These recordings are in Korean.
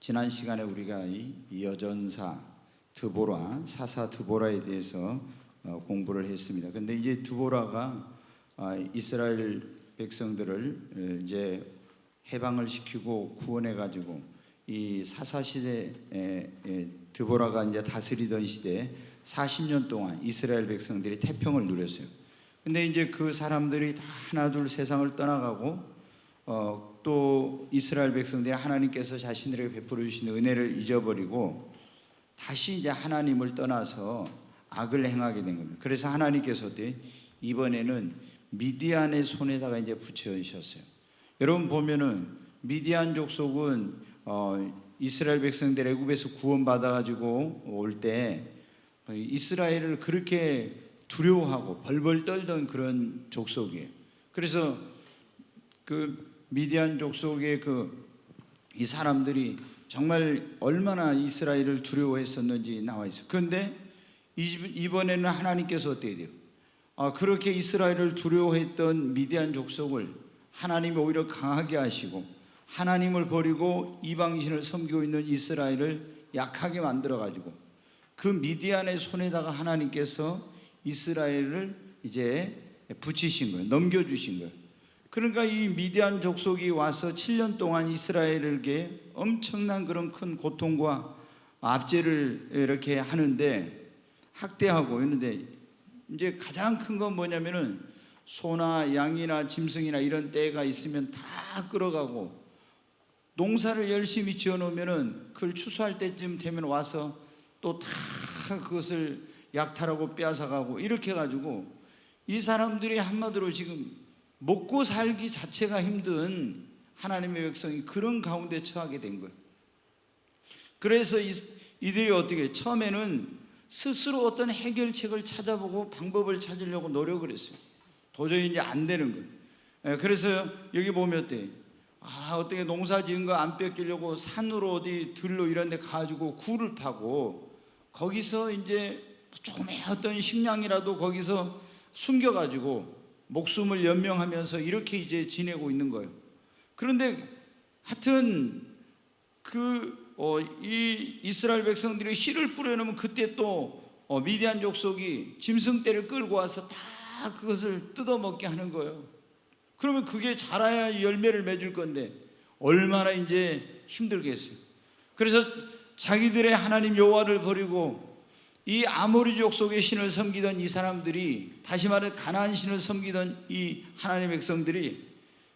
지난 시간에 우리가 이 여전사 드보라, 사사 드보라에 대해서 공부를 했습니다. 근데 이제 드보라가 이스라엘 백성들을 이제 해방을 시키고 구원해 가지고 이 사사 시대에 드보라가 이제 다스리던 시대에 40년 동안 이스라엘 백성들이 태평을 누렸어요. 근데 이제 그 사람들이 다 하나둘 세상을 떠나가고 또 이스라엘 백성들이 하나님께서 자신들에게 베풀어 주신 은혜를 잊어버리고 다시 이제 하나님을 떠나서 악을 행하게 된 겁니다. 그래서 하나님께서 이번에는 미디안의 손에다가 이제 붙여주셨어요. 여러분 보면은 미디안 족속은 이스라엘 백성들 애굽에서 구원받아 가지고 올 때 이스라엘을 그렇게 두려워하고 벌벌 떨던 그런 족속이에요. 그래서 그 미디안 족속의 이 사람들이 정말 얼마나 이스라엘을 두려워했었는지 나와 있어요. 그런데 이번에는 하나님께서 어떻게 돼요? 그렇게 이스라엘을 두려워했던 미디안 족속을 하나님이 오히려 강하게 하시고 하나님을 버리고 이방신을 섬기고 있는 이스라엘을 약하게 만들어 가지고 그 미디안의 손에다가 하나님께서 이스라엘을 이제 붙이신 거예요. 넘겨주신 거예요. 그러니까 이 미디안 족속이 와서 7년 동안 이스라엘에게 엄청난 그런 큰 고통과 압제를 이렇게 하는데 학대하고 있는데 이제 가장 큰 건 뭐냐면은 소나 양이나 짐승이나 이런 떼가 있으면 다 끌어가고 농사를 열심히 지어 놓으면은 그걸 추수할 때쯤 되면 와서 또 다 그것을 약탈하고 빼앗아가고 이렇게 해가지고 이 사람들이 한마디로 지금 먹고 살기 자체가 힘든 하나님의 백성이 그런 가운데 처하게 된 거예요. 그래서 이들이 어떻게 처음에는 스스로 어떤 해결책을 찾아보고 방법을 찾으려고 노력을 했어요. 도저히 이제 안 되는 거예요. 그래서 여기 보면 어떻게 농사 지은 거 안 뺏기려고 산으로 어디 들로 이런 데 가지고 굴을 파고 거기서 이제 조금의 어떤 식량이라도 거기서 숨겨가지고 목숨을 연명하면서 이렇게 이제 지내고 있는 거예요. 그런데 하여튼 이 이스라엘 백성들이 씨를 뿌려놓으면 그때 또 미디안 족속이 짐승떼를 끌고 와서 다 그것을 뜯어먹게 하는 거예요. 그러면 그게 자라야 열매를 맺을 건데 얼마나 이제 힘들겠어요. 그래서 자기들의 하나님 여호와를 버리고 이 아모리 족속의 신을 섬기던 이 사람들이 다시 말해 가나안 신을 섬기던 이 하나님의 백성들이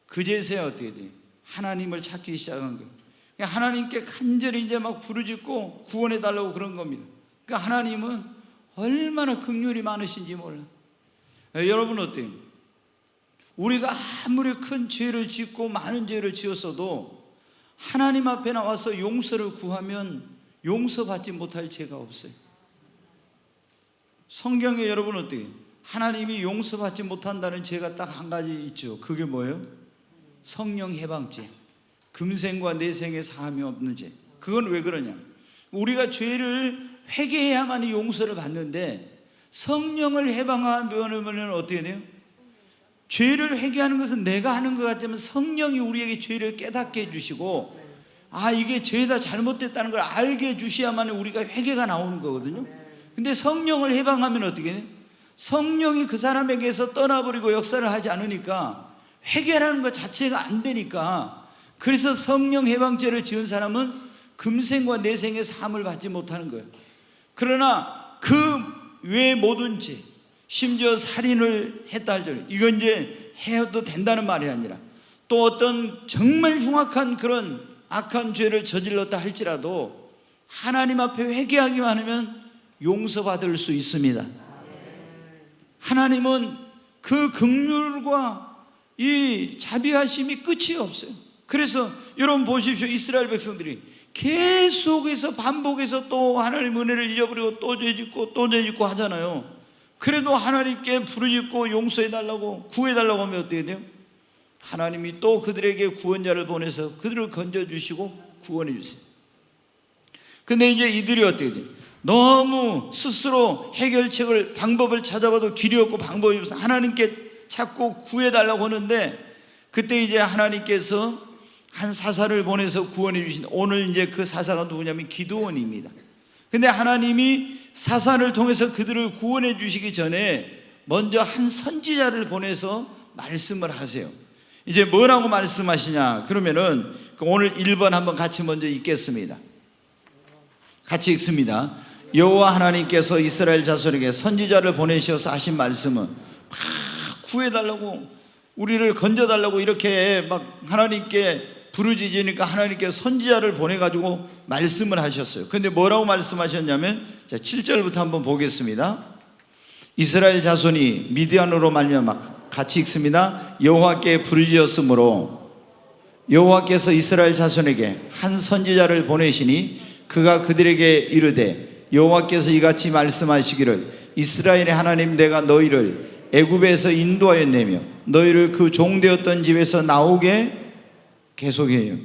그제서야 어떻게 돼? 하나님을 찾기 시작한 거예요. 그러니까 하나님께 간절히 이제 막 부르짖고 구원해 달라고 그런 겁니다. 그러니까 하나님은 얼마나 긍휼이 많으신지 몰라. 여러분 어때요? 우리가 아무리 큰 죄를 짓고 많은 죄를 지었어도 하나님 앞에 나와서 용서를 구하면 용서받지 못할 죄가 없어요. 성경에 여러분 어떻게 하나님이 용서받지 못한다는 죄가 딱 한 가지 있죠. 그게 뭐예요? 성령 해방죄. 금생과 내생의 사함이 없는 죄. 그건 왜 그러냐? 우리가 죄를 회개해야만 용서를 받는데 성령을 해방하면 어떻게 돼요? 죄를 회개하는 것은 내가 하는 것 같지만 성령이 우리에게 죄를 깨닫게 해주시고 이게 죄다 잘못됐다는 걸 알게 해주셔야만 우리가 회개가 나오는 거거든요. 근데 성령을 해방하면 어떻게 돼요? 성령이 그 사람에게서 떠나버리고 역사를 하지 않으니까 회개라는 것 자체가 안 되니까 그래서 성령 해방죄를 지은 사람은 금생과 내생의 사함을 받지 못하는 거예요. 그러나 그 외의 모든 죄, 심지어 살인을 했다 할지라도 이건 이제 해도 된다는 말이 아니라 또 어떤 정말 흉악한 그런 악한 죄를 저질렀다 할지라도 하나님 앞에 회개하기만 하면 용서받을 수 있습니다. 하나님은 그 긍휼과 이 자비하심이 끝이 없어요. 그래서 여러분 보십시오. 이스라엘 백성들이 계속해서 반복해서 또 하나님 은혜를 잊어버리고 또 죄짓고 또 죄짓고 하잖아요. 그래도 하나님께 부르짖고 용서해달라고 구해달라고 하면 어떻게 돼요? 하나님이 또 그들에게 구원자를 보내서 그들을 건져주시고 구원해 주세요. 근데 이제 이들이 어떻게 돼요? 너무 스스로 해결책을 방법을 찾아봐도 길이 없고 방법이 없어서 하나님께 찾고 구해달라고 하는데 그때 이제 하나님께서 한 사사를 보내서 구원해 주신, 오늘 이제 그 사사가 누구냐면 기드온입니다. 근데 하나님이 사사를 통해서 그들을 구원해 주시기 전에 먼저 한 선지자를 보내서 말씀을 하세요. 이제 뭐라고 말씀하시냐 그러면은 오늘 1번 한번 같이 먼저 읽겠습니다. 같이 읽습니다. 여호와 하나님께서 이스라엘 자손에게 선지자를 보내셔서 하신 말씀은 막 구해달라고, 우리를 건져달라고 이렇게 막 하나님께 부르짖으니까 하나님께서 선지자를 보내가지고 말씀을 하셨어요. 근데 뭐라고 말씀하셨냐면, 자 7절부터 한번 보겠습니다. 이스라엘 자손이 미디안으로 말미암아, 같이 읽습니다. 여호와께 부르짖었으므로 여호와께서 이스라엘 자손에게 한 선지자를 보내시니 그가 그들에게 이르되, 여호와께서 이같이 말씀하시기를 이스라엘의 하나님 내가 너희를 애굽에서 인도하였내며 너희를 그 종되었던 집에서 나오게, 계속해요,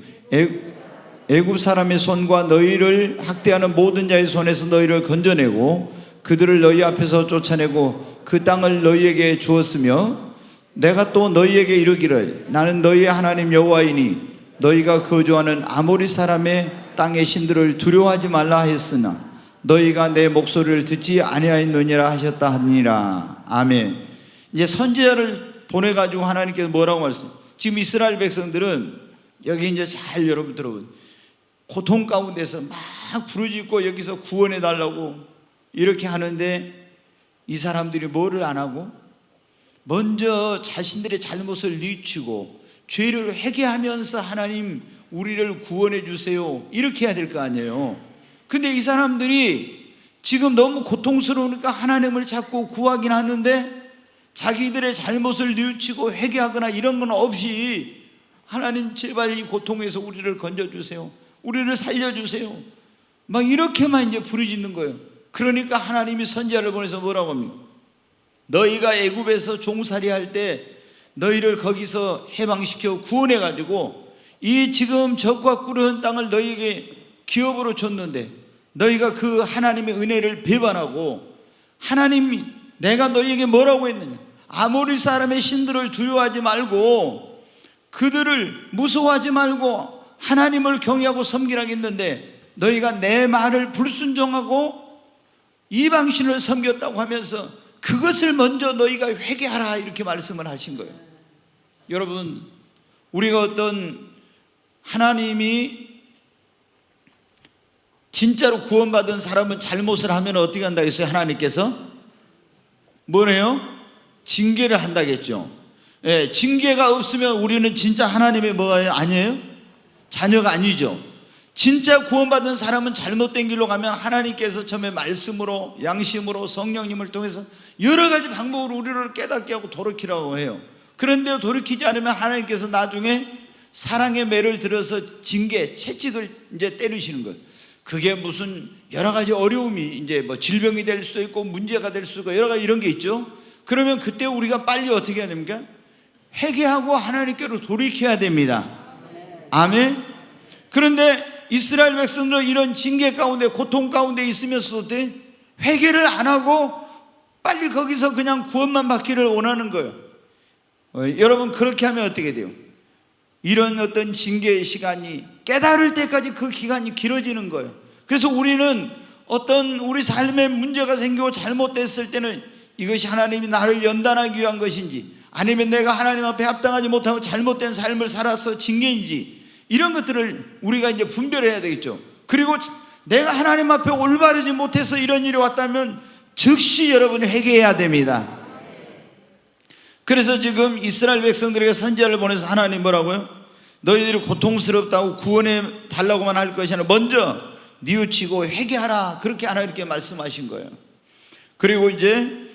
애굽 사람의 손과 너희를 학대하는 모든 자의 손에서 너희를 건져내고 그들을 너희 앞에서 쫓아내고 그 땅을 너희에게 주었으며 내가 또 너희에게 이르기를 나는 너희의 하나님 여호와이니 너희가 거주하는 아모리 사람의 땅의 신들을 두려워하지 말라 하였으나 너희가 내 목소리를 듣지 아니하였느니라 하셨다 하니라. 아멘. 이제 선지자를 보내가지고 하나님께서 뭐라고 말씀? 지금 이스라엘 백성들은 여기 이제 잘 여러분 들어보세요. 고통 가운데서 막 부르짖고 여기서 구원해 달라고 이렇게 하는데 이 사람들이 뭐를 안 하고 먼저 자신들의 잘못을 뉘우치고 죄를 회개하면서 하나님 우리를 구원해 주세요 이렇게 해야 될 거 아니에요. 근데 이 사람들이 지금 너무 고통스러우니까 하나님을 자꾸 구하긴 하는데 자기들의 잘못을 뉘우치고 회개하거나 이런 건 없이 하나님 제발 이 고통에서 우리를 건져주세요, 우리를 살려주세요 막 이렇게만 이제 부르짖는 거예요. 그러니까 하나님이 선지자를 보내서 뭐라고 합니까? 너희가 애굽에서 종살이 할 때 너희를 거기서 해방시켜 구원해 가지고 이 지금 적과 꿀은 땅을 너희에게 기업으로 줬는데 너희가 그 하나님의 은혜를 배반하고, 하나님이 내가 너희에게 뭐라고 했느냐, 아모리 사람의 신들을 두려워하지 말고 그들을 무서워하지 말고 하나님을 경외하고 섬기라고 했는데 너희가 내 말을 불순종하고 이방신을 섬겼다고 하면서 그것을 먼저 너희가 회개하라 이렇게 말씀을 하신 거예요. 여러분, 우리가 어떤 하나님이 진짜로 구원받은 사람은 잘못을 하면 어떻게 한다고 했어요? 하나님께서 뭐래요? 징계를 한다겠죠. 예, 징계가 없으면 우리는 진짜 하나님의 뭐예요? 아니에요? 자녀가 아니죠. 진짜 구원받은 사람은 잘못된 길로 가면 하나님께서 처음에 말씀으로, 양심으로, 성령님을 통해서 여러 가지 방법으로 우리를 깨닫게 하고 돌이키라고 해요. 그런데 돌이키지 않으면 하나님께서 나중에 사랑의 매를 들어서 징계, 채찍을 이제 때리시는 거예요. 그게 무슨 여러 가지 어려움이 이제 뭐 질병이 될 수도 있고 문제가 될 수도 있고 여러 가지 이런 게 있죠. 그러면 그때 우리가 빨리 어떻게 해야 됩니까? 회개하고 하나님께로 돌이켜야 됩니다. 아멘. 그런데 이스라엘 백성들은 이런 징계 가운데 고통 가운데 있으면서도 회개를 안 하고 빨리 거기서 그냥 구원만 받기를 원하는 거예요. 여러분, 그렇게 하면 어떻게 돼요? 이런 어떤 징계의 시간이 깨달을 때까지 그 기간이 길어지는 거예요. 그래서 우리는 어떤 우리 삶에 문제가 생기고 잘못됐을 때는 이것이 하나님이 나를 연단하기 위한 것인지 아니면 내가 하나님 앞에 합당하지 못하고 잘못된 삶을 살아서 징계인지 이런 것들을 우리가 이제 분별해야 되겠죠. 그리고 내가 하나님 앞에 올바르지 못해서 이런 일이 왔다면 즉시 여러분이 회개해야 됩니다. 그래서 지금 이스라엘 백성들에게 선지자를 보내서 하나님 뭐라고요? 너희들이 고통스럽다고 구원해 달라고만 할 것이 아니라 먼저 뉘우치고 회개하라, 그렇게 하나 이렇게 말씀하신 거예요. 그리고 이제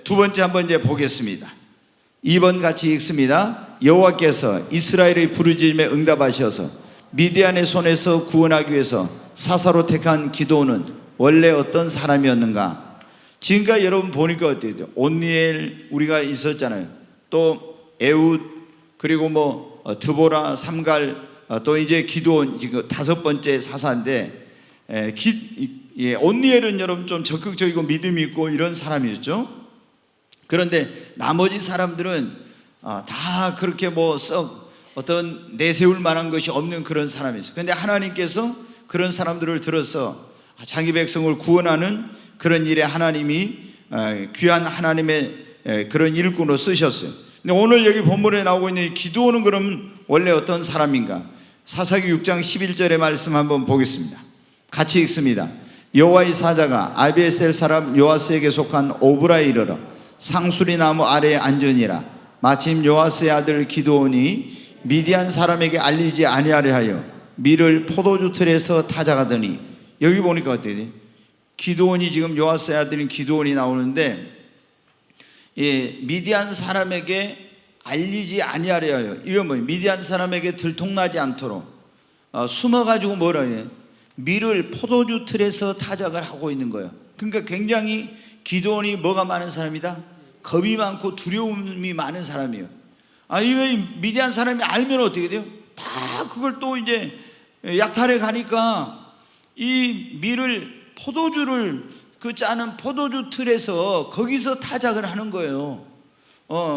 두 번째 한번 이제 보겠습니다. 2번 같이 읽습니다. 여호와께서 이스라엘의 부르짖음에 응답하셔서 미디안의 손에서 구원하기 위해서 사사로 택한 기드온은 원래 어떤 사람이었는가? 지금까지 여러분 보니까 어때요? 온니엘 우리가 있었잖아요. 또 에훗, 그리고 뭐 드보라, 삼갈, 또 이제 기드온 지금 5번째 사사인데 온니엘은 여러분 좀 적극적이고 믿음이 있고 이런 사람이었죠. 그런데 나머지 사람들은 다 그렇게 뭐 썩 어떤 내세울 만한 것이 없는 그런 사람이었어요. 그런데 하나님께서 그런 사람들을 들어서 자기 백성을 구원하는 그런 일에 하나님이 귀한 하나님의 그런 일꾼으로 쓰셨어요. 근데 오늘 여기 본문에 나오고 있는 이 기드온은 그럼 원래 어떤 사람인가? 사사기 6장 11절의 말씀 한번 보겠습니다. 같이 읽습니다. 여호와의 사자가 아비에셀 사람 요아스에게 속한 오브라에 이르러 상수리 나무 아래에 앉으니라. 마침 요아스의 아들 기드온이 미디안 사람에게 알리지 아니하려 하여 밀을 포도주 틀에서 타작하더니, 여기 보니까 어때요? 기드온이 지금 요아스의 아들인 기드온이 나오는데, 예, 미디안 사람에게 알리지 아니하려 하여, 이건 뭐예요? 미디안 사람에게 들통나지 않도록 숨어가지고 뭐라 해요? 밀을 포도주 틀에서 타작을 하고 있는 거예요. 그러니까 굉장히 기드온이 뭐가 많은 사람이다? 겁이 많고 두려움이 많은 사람이에요. 이거 미디안 사람이 알면 어떻게 돼요? 다 그걸 또 이제 약탈해 가니까 이 밀을, 포도주를 그 짜는 포도주 틀에서 거기서 타작을 하는 거예요.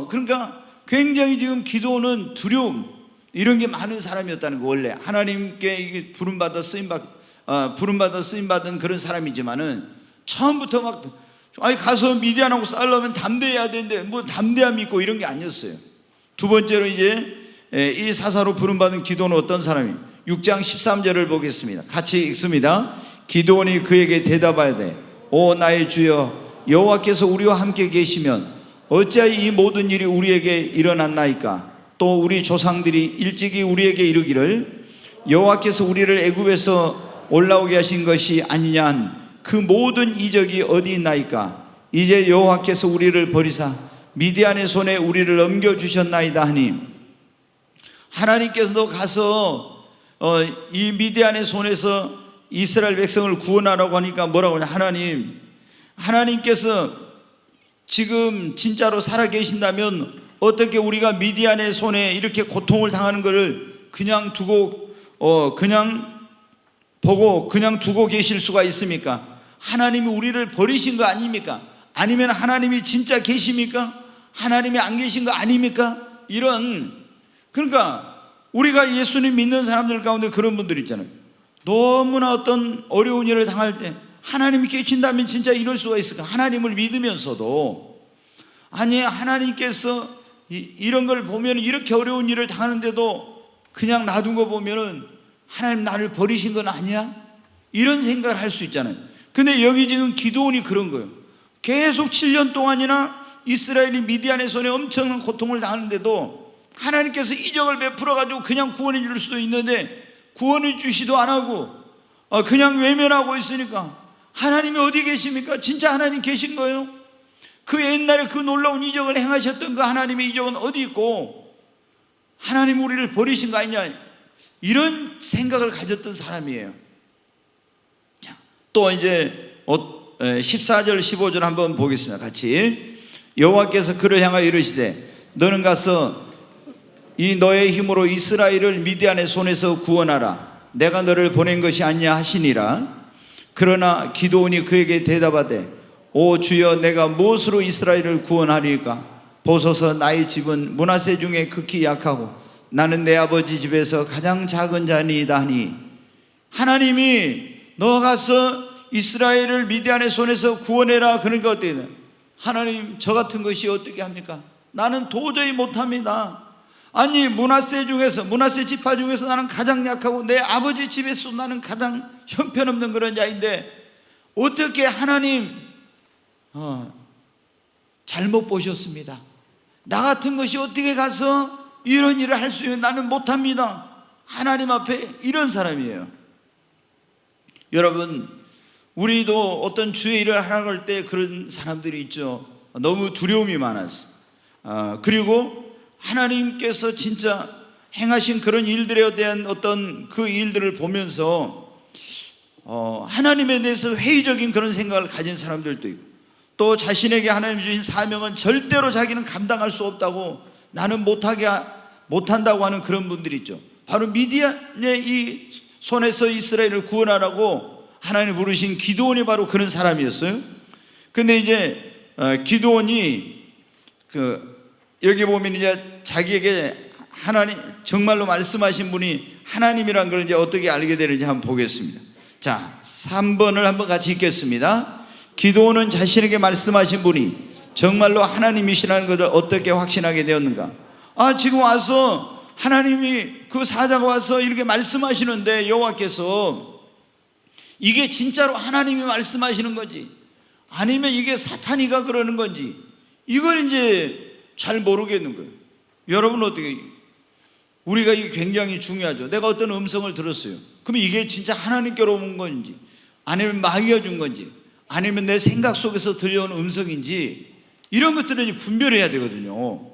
그러니까 굉장히 지금 기드온은 두려움, 이런 게 많은 사람이었다는 거. 원래 하나님께 부름받아 쓰임받은 그런 사람이지만은 처음부터 막 가서 미디안하고 싸우려면 담대해야 되는데 뭐 담대함이 있고 이런 게 아니었어요. 두 번째로 이제 이 사사로 부름받은 기드온은 어떤 사람이? 6장 13절을 보겠습니다. 같이 읽습니다. 기드온이 그에게 대답하되 오 나의 주여, 여호와께서 우리와 함께 계시면 어찌하여 이 모든 일이 우리에게 일어났나이까? 또 우리 조상들이 일찍이 우리에게 이르기를 여호와께서 우리를 애굽에서 올라오게 하신 것이 아니냐 한 그 모든 이적이 어디 있나이까? 이제 여호와께서 우리를 버리사 미디안의 손에 우리를 넘겨주셨나이다 하니, 하나님께서도 가서 이 미디안의 손에서 이스라엘 백성을 구원하라고 하니까 뭐라고 하냐? 하나님께서 지금 진짜로 살아계신다면 어떻게 우리가 미디안의 손에 이렇게 고통을 당하는 것을 그냥 두고 그냥 보고 그냥 두고 계실 수가 있습니까? 하나님이 우리를 버리신 거 아닙니까? 아니면 하나님이 진짜 계십니까? 하나님이 안 계신 거 아닙니까? 그러니까 우리가 예수님 믿는 사람들 가운데 그런 분들 있잖아요. 너무나 어떤 어려운 일을 당할 때 하나님이 계신다면 진짜 이럴 수가 있을까? 하나님을 믿으면서도, 아니 하나님께서 이런 걸 보면 이렇게 어려운 일을 당하는데도 그냥 놔둔 거 보면은 하나님 나를 버리신 건 아니야? 이런 생각을 할 수 있잖아요. 근데 여기 지금 기드온이 그런 거예요. 계속 7년 동안이나 이스라엘이 미디안의 손에 엄청난 고통을 당하는데도 하나님께서 이적을 베풀어 가지고 그냥 구원해 줄 수도 있는데 구원해 주시도 안 하고 그냥 외면하고 있으니까 하나님이 어디 계십니까? 진짜 하나님 계신 거예요? 그 옛날에 그 놀라운 이적을 행하셨던 그 하나님의 이적은 어디 있고 하나님 우리를 버리신 거 아니냐, 이런 생각을 가졌던 사람이에요. 자, 또 이제 14절 15절 한번 보겠습니다. 같이. 여호와께서 그를 향하여 이르시되 너는 가서 이 너의 힘으로 이스라엘을 미디안의 손에서 구원하라. 내가 너를 보낸 것이 아니냐 하시니라. 그러나 기드온이 그에게 대답하되 오 주여, 내가 무엇으로 이스라엘을 구원하리까? 보소서 나의 집은 므낫세 중에 극히 약하고 나는 내 아버지 집에서 가장 작은 자니이다 하니, 하나님이 너 가서 이스라엘을 미디안의 손에서 구원해라. 그러니까 어때요? 하나님 저 같은 것이 어떻게 합니까? 나는 도저히 못합니다. 아니 므낫세 지파 중에서 나는 가장 약하고 내 아버지 집에서 나는 가장 형편없는 그런 자인데 어떻게 하나님 잘못 보셨습니다. 나 같은 것이 어떻게 가서 이런 일을 할 수 있는, 나는 못합니다. 하나님 앞에 이런 사람이에요. 여러분, 우리도 어떤 주의 일을 하라고 할 때 그런 사람들이 있죠. 너무 두려움이 많아서. 그리고 하나님께서 진짜 행하신 그런 일들에 대한 어떤 그 일들을 보면서 하나님에 대해서 회의적인 그런 생각을 가진 사람들도 있고, 또 자신에게 하나님 주신 사명은 절대로 자기는 감당할 수 없다고, 나는 못한다고 하는 그런 분들이 있죠. 바로 미디안의 이 손에서 이스라엘을 구원하라고 하나님 부르신 기드온이 바로 그런 사람이었어요. 근데 이제 기드온이 여기 보면 이제 자기에게 하나님 정말로 말씀하신 분이 하나님이란 걸 이제 어떻게 알게 되는지 한번 보겠습니다. 자, 3번을 한번 같이 읽겠습니다. 기도는 자신에게 말씀하신 분이 정말로 하나님이시라는 것을 어떻게 확신하게 되었는가? 지금 와서 하나님이 그 사자가 와서 이렇게 말씀하시는데 여호와께서 이게 진짜로 하나님이 말씀하시는 건지 아니면 이게 사탄이가 그러는 건지 이걸 이제 잘 모르겠는 거예요. 여러분 어떻게, 우리가 이게 굉장히 중요하죠. 내가 어떤 음성을 들었어요. 그럼 이게 진짜 하나님께로 온 건지 아니면 마귀가 준 건지 아니면 내 생각 속에서 들려오는 음성인지 이런 것들은 분별해야 되거든요.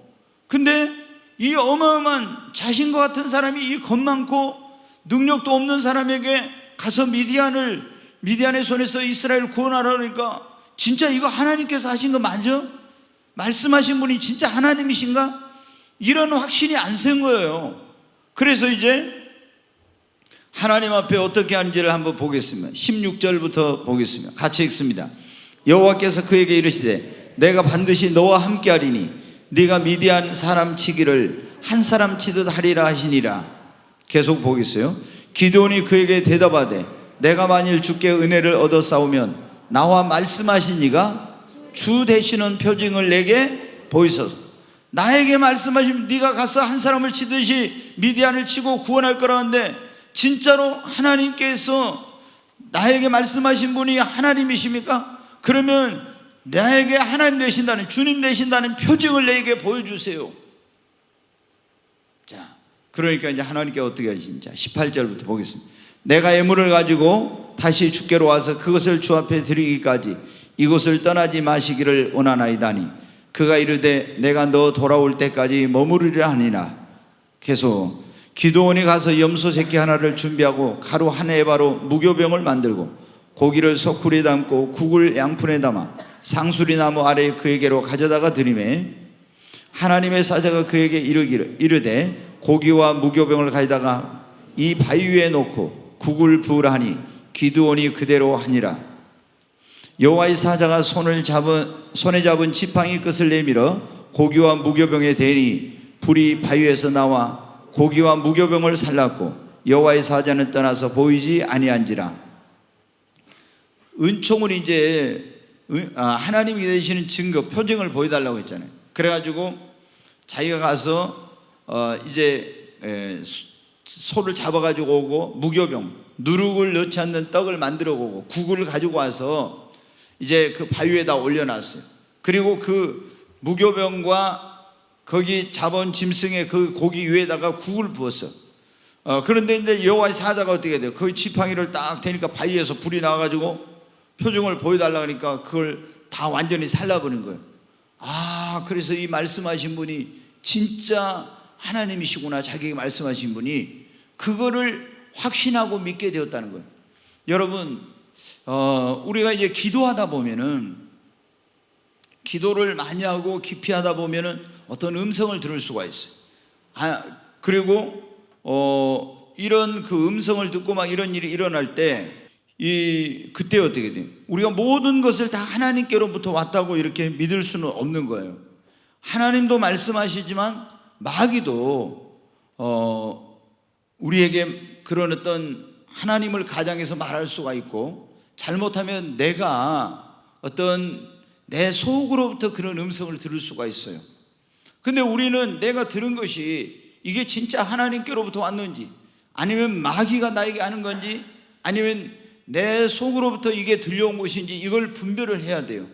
근데 이 어마어마한 자신과 같은 사람이 이 겁 많고 능력도 없는 사람에게 가서 미디안의 손에서 이스라엘을 구원하라 그러니까 진짜 이거 하나님께서 하신 거 맞아? 말씀하신 분이 진짜 하나님이신가? 이런 확신이 안 센 거예요. 그래서 이제 하나님 앞에 어떻게 하는지를 한번 보겠습니다. 16절부터 보겠습니다. 같이 읽습니다. 여호와께서 그에게 이르시되 내가 반드시 너와 함께하리니 네가 미디안 사람 치기를 한 사람 치듯 하리라 하시니라. 계속 보겠어요. 기드온이 그에게 대답하되 내가 만일 주께 은혜를 얻어 싸우면 나와 말씀하신 이가 주 되시는 표징을 내게 보이소서. 나에게 말씀하시면 네가 가서 한 사람을 치듯이 미디안을 치고 구원할 거라는데 진짜로 하나님께서 나에게 말씀하신 분이 하나님이십니까? 그러면 나에게 하나님 되신다는, 주님 되신다는 표징을 내게 보여주세요. 자, 그러니까 이제 하나님께 어떻게 하시는지 18절부터 보겠습니다. 내가 예물을 가지고 다시 주께로 와서 그것을 주 앞에 드리기까지 이곳을 떠나지 마시기를 원하나이다니 그가 이르되 내가 너 돌아올 때까지 머무르리라 하니라. 계속 기드온이 가서 염소 새끼 하나를 준비하고 가루 한 에바로 무교병을 만들고 고기를 소쿠리에 담고 국을 양푼에 담아 상수리 나무 아래 그에게로 가져다가 드리매 하나님의 사자가 그에게 이르되 고기와 무교병을 가져다가 이 바위 위에 놓고 국을 부으라 하니 기드온이 그대로 하니라. 여호와의 사자가 손에 잡은 지팡이 끝을 내밀어 고기와 무교병에 대니 불이 바위에서 나와 고기와 무교병을 살랐고 여호와의 사자는 떠나서 보이지 아니한지라. 은총은 이제 하나님이 되시는 증거, 표징을 보여달라고 했잖아요. 그래가지고 자기가 가서 이제 소를 잡아가지고 오고 무교병, 누룩을 넣지 않는 떡을 만들어 오고 국을 가지고 와서 이제 그 바위에다 올려놨어요. 그리고 그 무교병과 거기 잡은 짐승의 그 고기 위에다가 국을 부었어. 그런데 이제 여호와의 사자가 어떻게 돼요? 거기 지팡이를 딱 대니까 바위에서 불이 나와가지고 표징을 보여달라 하니까 그걸 다 완전히 살라버린 거예요. 그래서 이 말씀하신 분이 진짜 하나님이시구나, 자기에게 말씀하신 분이 그거를 확신하고 믿게 되었다는 거예요. 여러분, 우리가 이제 기도하다 보면은, 기도를 많이 하고 깊이 하다 보면은 어떤 음성을 들을 수가 있어요. 그리고 이런 그 음성을 듣고 막 이런 일이 일어날 때 그때 어떻게 돼요? 우리가 모든 것을 다 하나님께로부터 왔다고 이렇게 믿을 수는 없는 거예요. 하나님도 말씀하시지만 마귀도 우리에게 그런 어떤 하나님을 가장해서 말할 수가 있고, 잘못하면 내가 어떤 내 속으로부터 그런 음성을 들을 수가 있어요. 근데 우리는 내가 들은 것이 이게 진짜 하나님께로부터 왔는지 아니면 마귀가 나에게 하는 건지 아니면 내 속으로부터 이게 들려온 것인지 이걸 분별을 해야 돼요.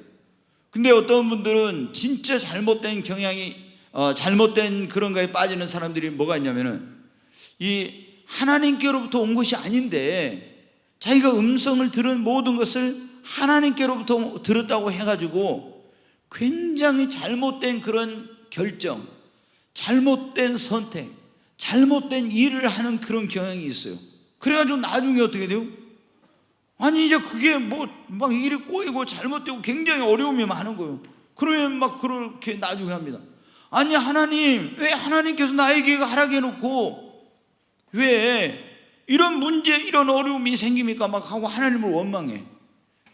근데 어떤 분들은 진짜 잘못된 경향이 잘못된 그런 거에 빠지는 사람들이 뭐가 있냐면은 이 하나님께로부터 온 것이 아닌데 자기가 음성을 들은 모든 것을 하나님께로부터 들었다고 해가지고 굉장히 잘못된 그런 결정, 잘못된 선택, 잘못된 일을 하는 그런 경향이 있어요. 그래가지고 나중에 어떻게 돼요? 아니 이제 그게 뭐 막 일이 꼬이고 잘못되고 굉장히 어려움이 많은 거예요. 그러면 막 그렇게 나중에 합니다. 아니 하나님, 왜 하나님께서 나에게 하라게 해놓고 왜 이런 문제, 이런 어려움이 생깁니까? 막 하고 하나님을 원망해.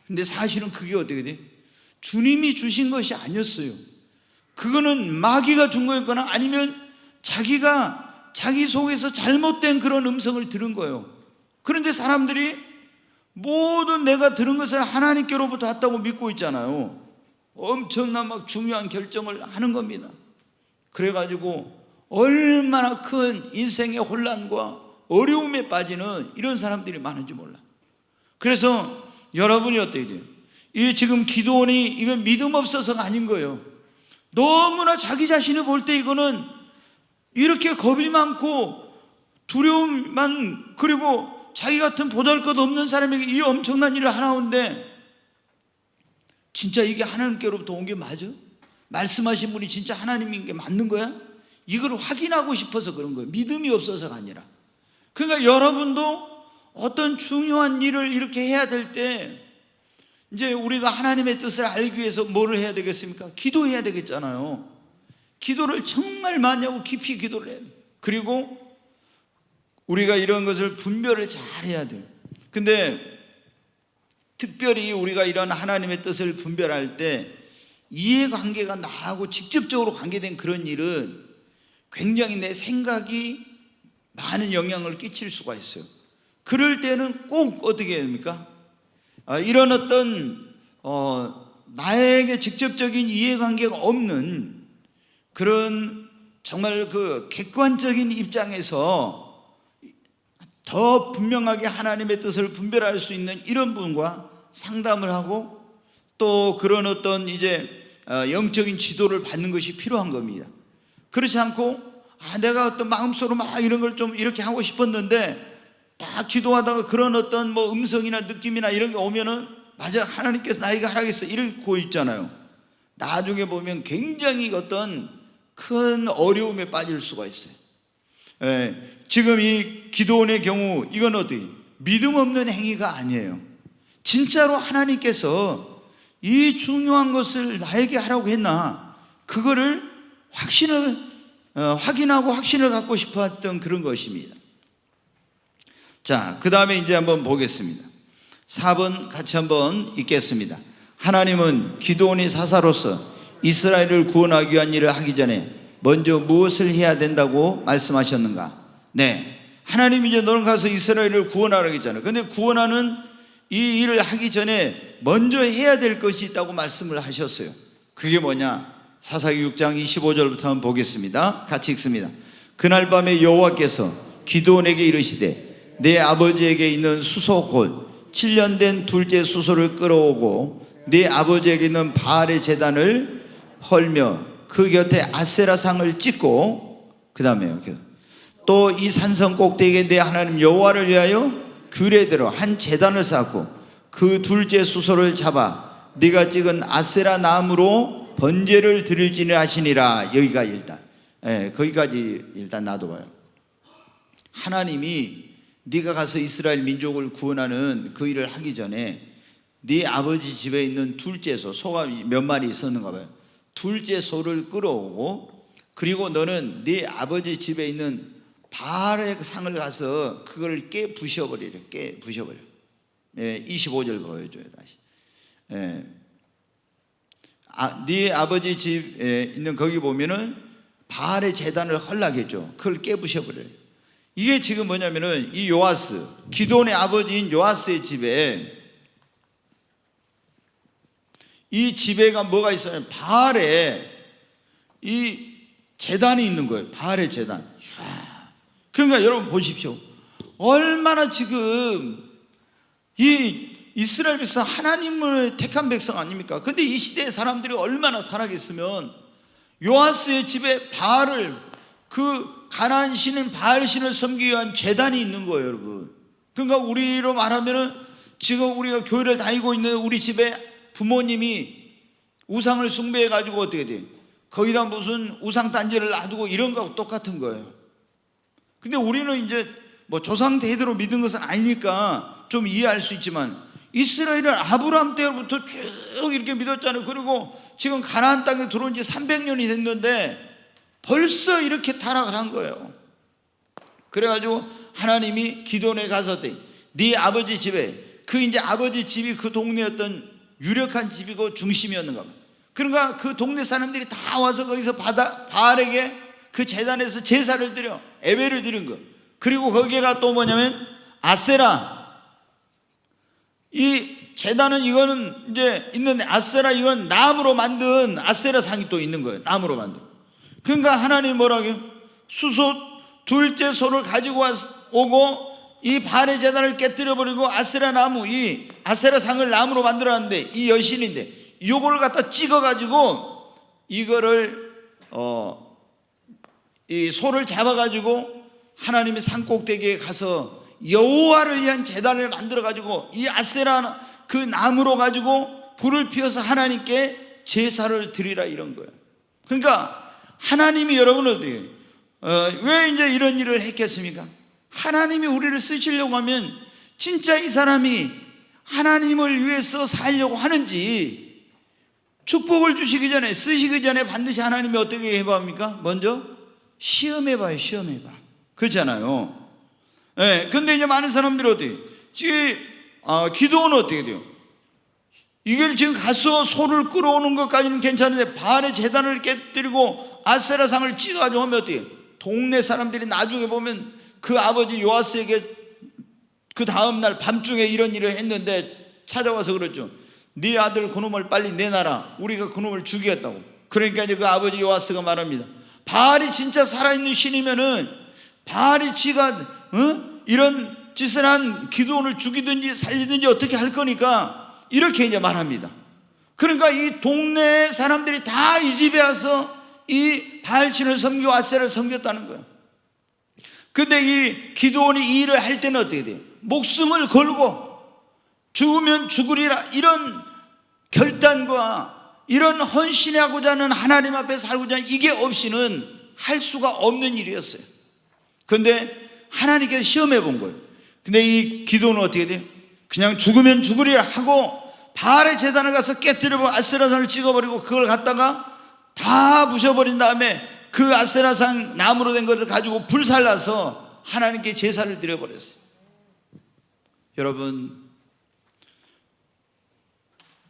근데 사실은 그게 어떻게 돼? 주님이 주신 것이 아니었어요. 그거는 마귀가 준 거였거나 아니면 자기가 자기 속에서 잘못된 그런 음성을 들은 거예요. 그런데 사람들이 모든 내가 들은 것을 하나님께로부터 왔다고 믿고 있잖아요. 엄청난 막 중요한 결정을 하는 겁니다. 그래가지고 얼마나 큰 인생의 혼란과 어려움에 빠지는 이런 사람들이 많은지 몰라. 그래서 여러분이 어떻게 돼요? 이 지금 기도원이 이건 믿음 없어서가 아닌 거예요. 너무나 자기 자신을 볼 때 이거는 이렇게 겁이 많고 두려움만, 그리고 자기 같은 보잘것없는 사람에게 이 엄청난 일을 하나온데 진짜 이게 하나님께로부터 온 게 맞아? 말씀하신 분이 진짜 하나님인 게 맞는 거야? 이걸 확인하고 싶어서 그런 거예요. 믿음이 없어서가 아니라. 그러니까 여러분도 어떤 중요한 일을 이렇게 해야 될 때 이제 우리가 하나님의 뜻을 알기 위해서 뭐를 해야 되겠습니까? 기도해야 되겠잖아요. 기도를 정말 많이 하고 깊이 기도를 해야 돼요. 그리고 우리가 이런 것을 분별을 잘 해야 돼요. 근데 특별히 우리가 이런 하나님의 뜻을 분별할 때 이해관계가 나하고 직접적으로 관계된 그런 일은 굉장히 내 생각이 많은 영향을 끼칠 수가 있어요. 그럴 때는 꼭 어떻게 해야 됩니까? 이런 어떤 나에게 직접적인 이해관계가 없는 그런 정말 그 객관적인 입장에서 더 분명하게 하나님의 뜻을 분별할 수 있는 이런 분과 상담을 하고 또 그런 어떤 이제 영적인 지도를 받는 것이 필요한 겁니다. 그렇지 않고 내가 어떤 마음속으로 막 이런 걸 좀 이렇게 하고 싶었는데 딱 기도하다가 그런 어떤 뭐 음성이나 느낌이나 이런 게 오면은 맞아, 하나님께서 나에게 하라겠어 이러고 있잖아요. 나중에 보면 굉장히 어떤 큰 어려움에 빠질 수가 있어요. 지금 이 기도원의 경우 이건 어떻게 믿음 없는 행위가 아니에요. 진짜로 하나님께서 이 중요한 것을 나에게 하라고 했나, 그거를 확인하고 확신을 갖고 싶어 했던 그런 것입니다. 자, 그 다음에 이제 한번 보겠습니다. 4번 같이 한번 읽겠습니다. 하나님은 기드온이 사사로서 이스라엘을 구원하기 위한 일을 하기 전에 먼저 무엇을 해야 된다고 말씀하셨는가? 네, 하나님이 이제 너는 가서 이스라엘을 구원하라고 했잖아요. 그런데 구원하는 이 일을 하기 전에 먼저 해야 될 것이 있다고 말씀을 하셨어요. 그게 뭐냐? 사사기 6장 25절부터 한번 보겠습니다. 같이 읽습니다. 그날 밤에 여호와께서 기드온에게 이르시되 내 아버지에게 있는 수소 곧 7년 된 둘째 수소를 끌어오고 네 아버지에게 있는 바알의 제단을 헐며 그 곁에 아세라상을 찍고, 그 다음에 또 이 산성 꼭대기에 내 하나님 여호와를 위하여 규례대로 한 제단을 쌓고 그 둘째 수소를 잡아 네가 찍은 아세라 나무로 번제를 드릴지니 하시니라. 여기가 일단 거기까지 일단 놔둬봐요. 하나님이 네가 가서 이스라엘 민족을 구원하는 그 일을 하기 전에 네 아버지 집에 있는 둘째 소, 소가 몇 마리 있었는가 봐요. 둘째 소를 끌어오고, 그리고 너는 네 아버지 집에 있는 바알의 상을 가서 그걸 깨 부셔버리래. 깨 부셔버려. 25절 보여줘요 다시. 네 아버지 집에 있는 거기 보면은 바알의 제단을 헐락했죠. 그걸 깨 부셔버려요. 이게 지금 뭐냐면은 이 요아스, 기드온의 아버지인 요아스의 집에, 이 집에가 뭐가 있어요? 바알의 이 제단이 있는 거예요. 바알의 제단. 그러니까 여러분 보십시오. 얼마나 지금 이 이스라엘 백성, 하나님을 택한 백성 아닙니까? 근데 이 시대의 사람들이 얼마나 타락했으면 요아스의 집에 바알을, 그 가나안 신인 바알 신을 섬기기 위한 제단이 있는 거예요, 여러분. 그러니까 우리로 말하면은 지금 우리가 교회를 다니고 있는 우리 집에 부모님이 우상을 숭배해 가지고 어떻게 돼? 거기다 무슨 우상 단지를 놔두고 이런 거하고 똑같은 거예요. 근데 우리는 이제 뭐 조상 대대로 믿은 것은 아니니까 좀 이해할 수 있지만 이스라엘은 아브라함 때부터 쭉 이렇게 믿었잖아요. 그리고 지금 가나안 땅에 들어온 지 300년이 됐는데 벌써 이렇게 타락을 한 거예요. 그래가지고 하나님이 기드온에 가서 네 아버지 집에, 그 이제 아버지 집이 그 동네였던 유력한 집이고 중심이었는가 봐. 그러니까 그 동네 사람들이 다 와서 거기서 바알에게 그 제단에서 제사를 드려 예배를 드린 거. 그리고 거기가 또 뭐냐면 아세라, 이 제단은 이거는 이제 있는데 아세라, 이건 나무로 만든 아세라 상이 또 있는 거예요. 나무로 만든. 그러니까 하나님 뭐라고요? 수소 둘째 소를 가지고 오고 이 발의 제단을 깨뜨려 버리고 아세라 나무, 이 아세라 상을 나무로 만들었는데 이 여신인데 이거를 갖다 찍어 가지고 이거를 이 소를 잡아 가지고 하나님의 산 꼭대기에 가서 여호와를 위한 제단을 만들어 가지고 이 아세라 그 나무로 가지고 불을 피워서 하나님께 제사를 드리라 이런 거예요. 그러니까 하나님이 여러분 어떻게 왜 이제 이런 일을 했겠습니까? 하나님이 우리를 쓰시려고 하면 진짜 이 사람이 하나님을 위해서 살려고 하는지, 축복을 주시기 전에 쓰시기 전에 반드시 하나님이 어떻게 해봐합니까? 먼저 시험해봐요. 시험해봐. 그렇잖아요. 예. 근데 이제 많은 사람들이 어떻게 기도는 어떻게 돼요? 이게 지금 가서 소를 끌어오는 것까지는 괜찮은데 발의 제단을 깨뜨리고 아세라상을 찍어가지고 하면 어떻게 해요? 동네 사람들이 나중에 보면 그 아버지 요아스에게 그 다음날 밤중에 이런 일을 했는데 찾아와서 그랬죠. 네 아들 그놈을 빨리 내놔라. 우리가 그놈을 죽이겠다고. 그러니까 이제 그 아버지 요아스가 말합니다. 바알이 진짜 살아있는 신이면은 바알이 지가 이런 짓을 한 기드온을 죽이든지 살리든지 어떻게 할 거니까 이렇게 이제 말합니다. 그러니까 이 동네 사람들이 다 이 집에 와서 이 바알신을 섬기고 아세라를 섬겼다는 거예요. 근데 이 기드온이 이 일을 할 때는 어떻게 돼요? 목숨을 걸고 죽으면 죽으리라 이런 결단과 이런 헌신하고자 하는 하나님 앞에 살고자 하는 이게 없이는 할 수가 없는 일이었어요. 그런데 하나님께서 시험해 본 거예요. 근데 이 기도는 어떻게 돼요? 그냥 죽으면 죽으리라 하고 바알의 제단을 가서 깨뜨려버리고 아세라상을 찍어버리고 그걸 갖다가 다 부셔버린 다음에 그 아세라상 나무로 된 것을 가지고 불살라서 하나님께 제사를 드려버렸어요. 여러분,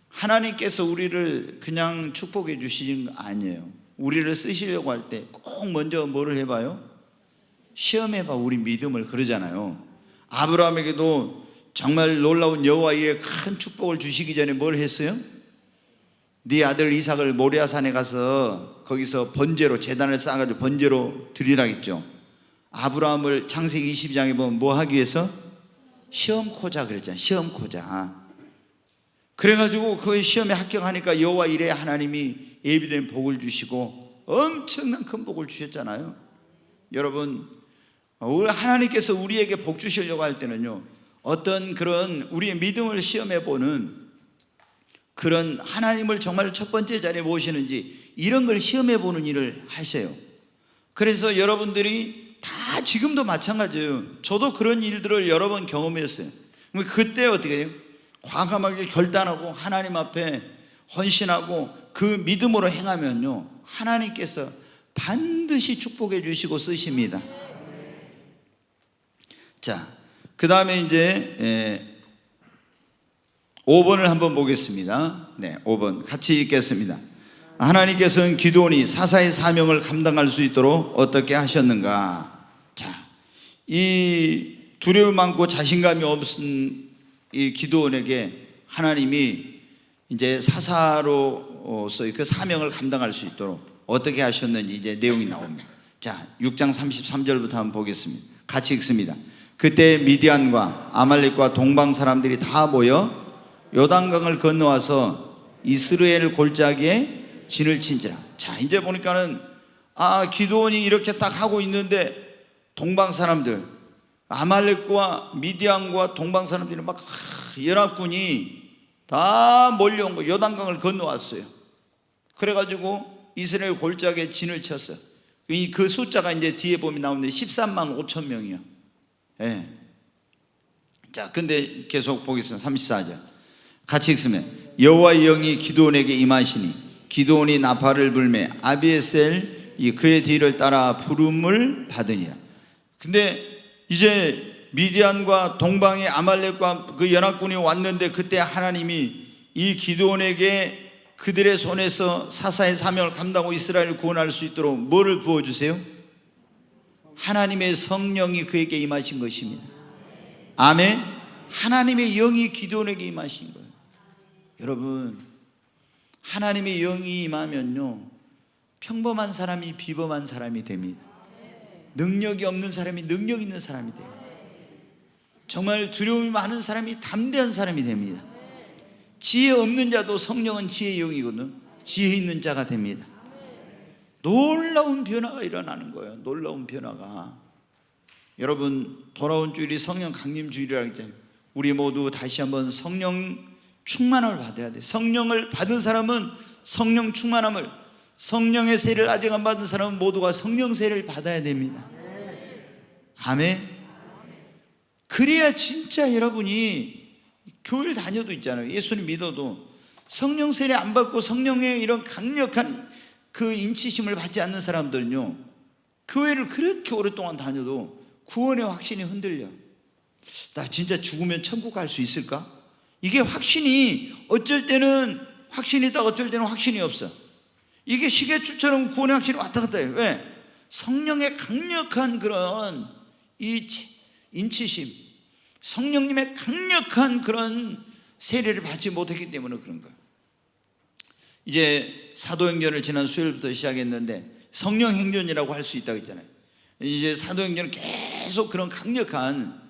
하나님께서 우리를 그냥 축복해 주시는 거 아니에요. 우리를 쓰시려고 할 때 꼭 먼저 뭐를 해봐요? 시험해봐 우리 믿음을. 그러잖아요. 아브라함에게도 정말 놀라운 여호와 일에 큰 축복을 주시기 전에 뭘 했어요? 네 아들 이삭을 모리아산에 가서 거기서 번제로 제단을 쌓아가지고 번제로 드리라겠죠. 아브라함을 창세기 22장에 보면 뭐 하기 위해서? 시험코자 그랬잖아요. 시험코자. 그래가지고 그 시험에 합격하니까 여호와 이레 하나님이 예비된 복을 주시고 엄청난 큰 복을 주셨잖아요. 여러분, 하나님께서 우리에게 복 주시려고 할 때는요, 어떤 그런 우리의 믿음을 시험해 보는 그런 하나님을 정말 첫 번째 자리에 모시는지 이런 걸 시험해 보는 일을 하세요. 그래서 여러분들이 다 지금도 마찬가지예요. 저도 그런 일들을 여러 번 경험했어요. 그때 어떻게 해요? 과감하게 결단하고 하나님 앞에 헌신하고 그 믿음으로 행하면요, 하나님께서 반드시 축복해 주시고 쓰십니다. 자, 그 다음에 이제 5번을 한번 보겠습니다. 네, 5번 같이 읽겠습니다. 하나님께서는 기드온이 사사의 사명을 감당할 수 있도록 어떻게 하셨는가? 자, 이 두려움 많고 자신감이 없은 이 기드온에게 하나님이 이제 사사로서의 그 사명을 감당할 수 있도록 어떻게 하셨는지 이제 내용이 나옵니다. 자, 6장 33절부터 한번 보겠습니다. 같이 읽습니다. 그때 미디안과 아말렉과 동방 사람들이 다 모여 요단강을 건너와서 이스라엘 골짜기에 진을 친지라. 자, 이제 보니까는 기드온이 이렇게 딱 하고 있는데 동방 사람들, 아말렉과 미디안과 동방 사람들이 막 연합군이 다 몰려온 거, 요단강을 건너왔어요. 그래가지고 이스라엘 골짜기에 진을 쳤어요. 그 숫자가 이제 뒤에 보면 나오는데 13만 5천 명이요. 예. 자, 근데 계속 보겠습니다. 34절 같이 읽으면 여호와의 영이 기드온에게 임하시니 기드온이 나팔을 불매 아비에셀 그의 뒤를 따라 부름을 받으니라. 근데 이제 미디안과 동방의 아말렉과 그 연합군이 왔는데 그때 하나님이 이 기드온에게 그들의 손에서 사사의 사명을 감당하고 이스라엘을 구원할 수 있도록 뭐를 부어주세요? 하나님의 성령이 그에게 임하신 것입니다. 아멘. 하나님의 영이 기도원에게 임하신 거예요. 여러분, 하나님의 영이 임하면요, 평범한 사람이 비범한 사람이 됩니다. 능력이 없는 사람이 능력 있는 사람이 돼요. 정말 두려움이 많은 사람이 담대한 사람이 됩니다. 지혜 없는 자도 성령은 지혜의 영이거든요. 지혜 있는 자가 됩니다. 놀라운 변화가 일어나는 거예요. 놀라운 변화가. 여러분, 돌아온 주일이 성령 강림 주일이라고 했잖아요. 우리 모두 다시 한번 성령 충만함을 받아야 돼요. 성령을 받은 사람은 성령 충만함을, 성령의 세를 아직 안 받은 사람은 모두가 성령 세를 받아야 됩니다. 아멘. 그래야 진짜 여러분이 교회를 다녀도 있잖아요. 예수님 믿어도 성령 세례 안 받고 성령의 이런 강력한 그 인치심을 받지 않는 사람들은요, 교회를 그렇게 오랫동안 다녀도 구원의 확신이 흔들려. 나 진짜 죽으면 천국 갈 수 있을까? 이게 확신이 어쩔 때는 확신이 있다, 어쩔 때는 확신이 없어. 이게 시계추처럼 구원의 확신이 왔다 갔다 해요. 왜? 성령의 강력한 그런 이 인치심, 성령님의 강력한 그런 세례를 받지 못했기 때문에 그런 거예요. 이제 사도행전을 지난 수요일부터 시작했는데 성령행전이라고 할 수 있다고 했잖아요. 이제 사도행전은 계속 그런 강력한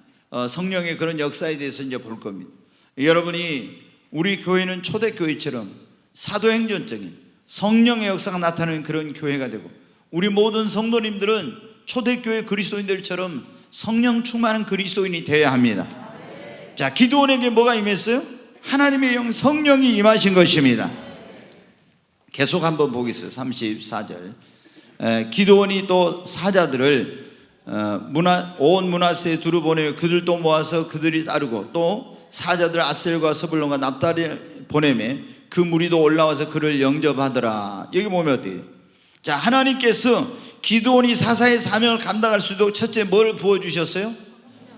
성령의 그런 역사에 대해서 이제 볼 겁니다. 여러분이 우리 교회는 초대교회처럼 사도행전적인 성령의 역사가 나타나는 그런 교회가 되고, 우리 모든 성도님들은 초대교회 그리스도인들처럼 성령 충만한 그리스도인이 되어야 합니다. 자, 기드온에게 뭐가 임했어요? 하나님의 영 성령이 임하신 것입니다. 계속 한번 보겠어요. 34절. 기드온이 또 사자들을 온 므낫세에 두루 보내며 그들도 모아서 그들이 따르고, 또 사자들 아셀과 서불론과 납달을 보내며 그 무리도 올라와서 그를 영접하더라. 여기 보면 어때요? 자, 하나님께서 기드온이 사사의 사명을 감당할 수 있도록 첫째 뭘 부어주셨어요?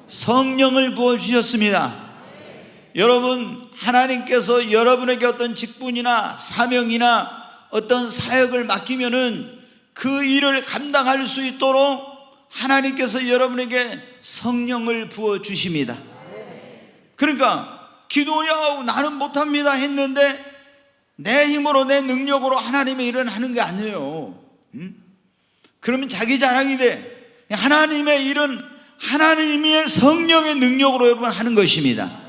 성령을 부어주셨습니다. 여러분, 하나님께서 여러분에게 어떤 직분이나 사명이나 어떤 사역을 맡기면은 그 일을 감당할 수 있도록 하나님께서 여러분에게 성령을 부어주십니다. 그러니까 기드온이 나는 못합니다 했는데 내 힘으로 내 능력으로 하나님의 일을 하는 게 아니에요. 그러면 자기 자랑이 돼. 하나님의 일은 하나님의 성령의 능력으로 여러분 하는 것입니다.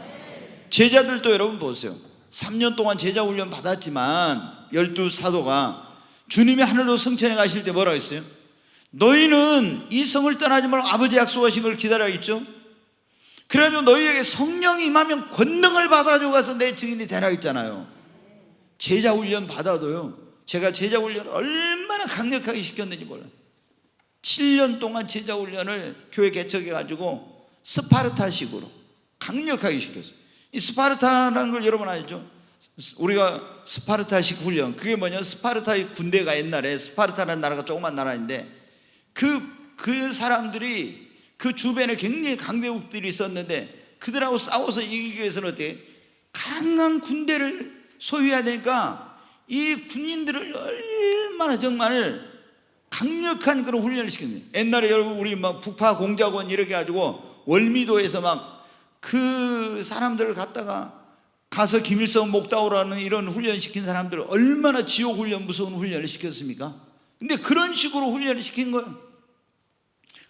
제자들도 여러분 보세요. 3년 동안 제자 훈련 받았지만 12사도가 주님이 하늘로 승천해 가실 때 뭐라고 했어요? 너희는 이 성을 떠나지 말고 아버지 약속하신 걸 기다려야겠죠. 그래가지고 너희에게 성령이 임하면 권능을 받아주고 가서 내 증인이 되라 했잖아요. 제자 훈련 받아도요, 제가 제자 훈련을 얼마나 강력하게 시켰는지 몰라요. 7년 동안 제자 훈련을 교회 개척해가지고 스파르타식으로 강력하게 시켰어요. 이 스파르타라는 걸 여러분 알죠? 우리가 스파르타식 훈련, 그게 뭐냐? 스파르타의 군대가 옛날에, 스파르타라는 나라가 조그만 나라인데 그 사람들이 그 주변에 굉장히 강대국들이 있었는데 그들하고 싸워서 이기기 위해서는 어떻게? 강한 군대를 소유해야 되니까 이 군인들을 얼마나 정말 강력한 그런 훈련을 시켰는데, 옛날에 여러분 우리 막 북파 공작원 이렇게 가지고 월미도에서 막 그 사람들을 갖다가 가서 김일성 목다오라는 이런 훈련 시킨 사람들을 얼마나 지옥 훈련, 무서운 훈련을 시켰습니까? 근데 그런 식으로 훈련을 시킨 거예요.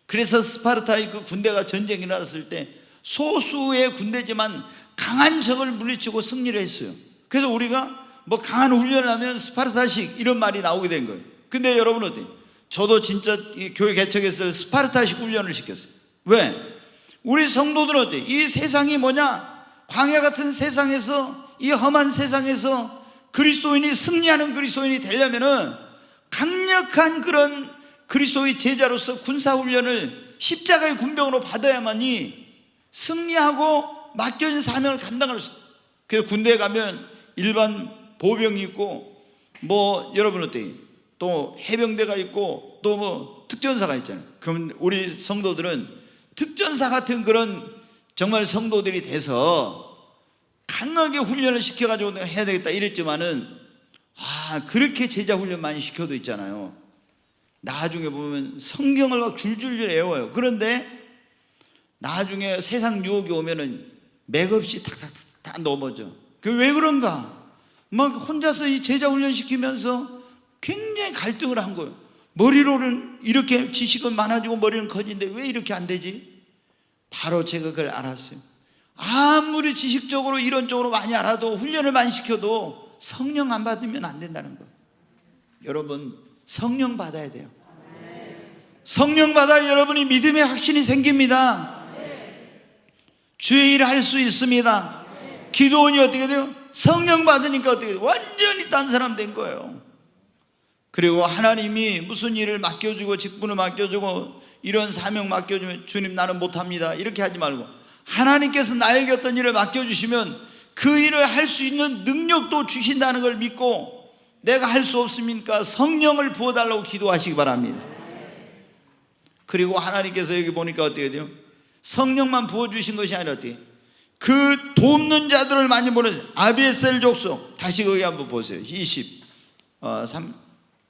그래서 스파르타의 그 군대가 전쟁이 일어났을 때 소수의 군대지만 강한 적을 물리치고 승리를 했어요. 그래서 우리가 뭐 강한 훈련을 하면 스파르타식 이런 말이 나오게 된 거예요. 근데 여러분 어때요? 저도 진짜 교회 개척했을 때 스파르타식 훈련을 시켰어요. 왜? 우리 성도들은 어때요? 이 세상이 뭐냐? 광야 같은 세상에서, 이 험한 세상에서 그리스도인이 승리하는 그리스도인이 되려면은 강력한 그런 그리스도의 제자로서 군사훈련을 십자가의 군병으로 받아야만이 승리하고 맡겨진 사명을 감당할 수 있어요. 그래서 군대에 가면 일반 보병이 있고, 뭐 여러분 어때요? 또 해병대가 있고, 또 뭐 특전사가 있잖아요. 그럼 우리 성도들은 특전사 같은 그런 정말 성도들이 돼서 강하게 훈련을 시켜가지고 해야 되겠다 이랬지만은 그렇게 제자 훈련 많이 시켜도 있잖아요. 나중에 보면 성경을 막 줄줄줄 외워요. 그런데 나중에 세상 유혹이 오면은 맥없이 탁탁탁 다 넘어져. 그 왜 그런가? 막 혼자서 이 제자 훈련 시키면서 굉장히 갈등을 한 거예요. 머리로는 이렇게 지식은 많아지고 머리는 커지는데 왜 이렇게 안 되지? 바로 제가 그걸 알았어요. 아무리 지식적으로 이론적으로 많이 알아도 훈련을 많이 시켜도 성령 안 받으면 안 된다는 거. 여러분, 성령 받아야 돼요. 성령 받아야 여러분이 믿음의 확신이 생깁니다. 주의 일을 할 수 있습니다. 기도원이 어떻게 돼요? 성령 받으니까 어떻게 돼요? 완전히 딴 사람 된 거예요. 그리고 하나님이 무슨 일을 맡겨주고 직분을 맡겨주고 이런 사명 맡겨주면 주님 나는 못합니다 이렇게 하지 말고, 하나님께서 나에게 어떤 일을 맡겨주시면 그 일을 할 수 있는 능력도 주신다는 걸 믿고, 내가 할 수 없습니까? 성령을 부어달라고 기도하시기 바랍니다. 그리고 하나님께서 여기 보니까 어떻게 돼요? 성령만 부어주신 것이 아니라 어떻게, 그 돕는 자들을 많이 보내서 아비에셀 족속, 다시 거기 한번 보세요.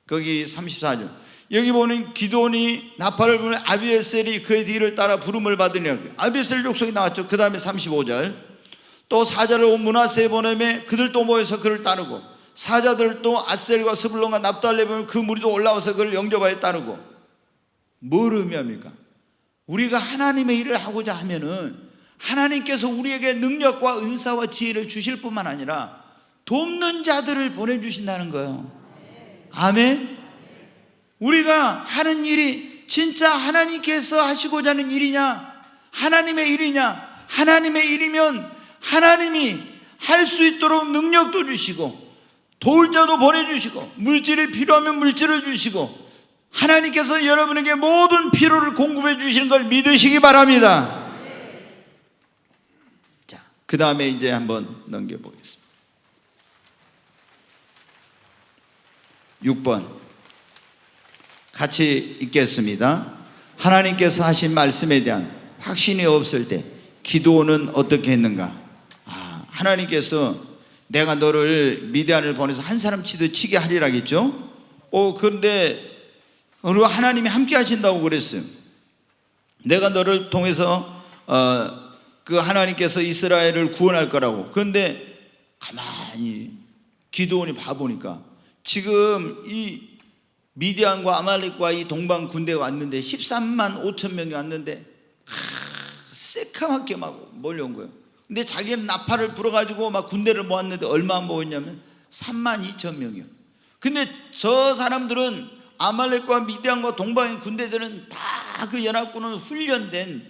거기 34절. 여기 보는 기드온이 나팔을 부는 아비에셀이 그의 뒤를 따라 부름을 받으니, 아비에셀 족속이 나왔죠. 그 다음에 35절. 또 사자를 온 므낫세에 보내매 그들도 모여서 그를 따르고, 사자들도 아셀과 스불론과 납달레 보면 그 무리도 올라와서 그를 영접하여 따르고. 뭘 의미합니까? 우리가 하나님의 일을 하고자 하면은 하나님께서 우리에게 능력과 은사와 지혜를 주실 뿐만 아니라 돕는 자들을 보내주신다는 거예요. 아멘. 우리가 하는 일이 진짜 하나님께서 하시고자 하는 일이냐, 하나님의 일이냐, 하나님의 일이면 하나님이 할 수 있도록 능력도 주시고 도울 자도 보내주시고 물질이 필요하면 물질을 주시고 하나님께서 여러분에게 모든 필요를 공급해 주시는 걸 믿으시기 바랍니다. 자, 그 다음에 이제 한번 넘겨보겠습니다. 6번 같이 읽겠습니다. 하나님께서 하신 말씀에 대한 확신이 없을 때 기드온은 어떻게 했는가? 하나님께서 내가 너를 미디안을 보내서 한 사람 치게 하리라겠죠? 그런데 그리고 하나님이 함께 하신다고 그랬어요. 내가 너를 통해서 그 하나님께서 이스라엘을 구원할 거라고. 그런데 가만히 기드온이 봐보니까 지금 이 미디안과 아말렉과 이 동방 군대가 왔는데 13만 5천 명이 왔는데 새카맣게 막 몰려온 거예요. 근데 자기는 나팔을 불어가지고 막 군대를 모았는데 얼마 모였냐면 3만 2천 명이요. 근데 저 사람들은 아말렉과 미디안과 동방의 군대들은 다 그 연합군은 훈련된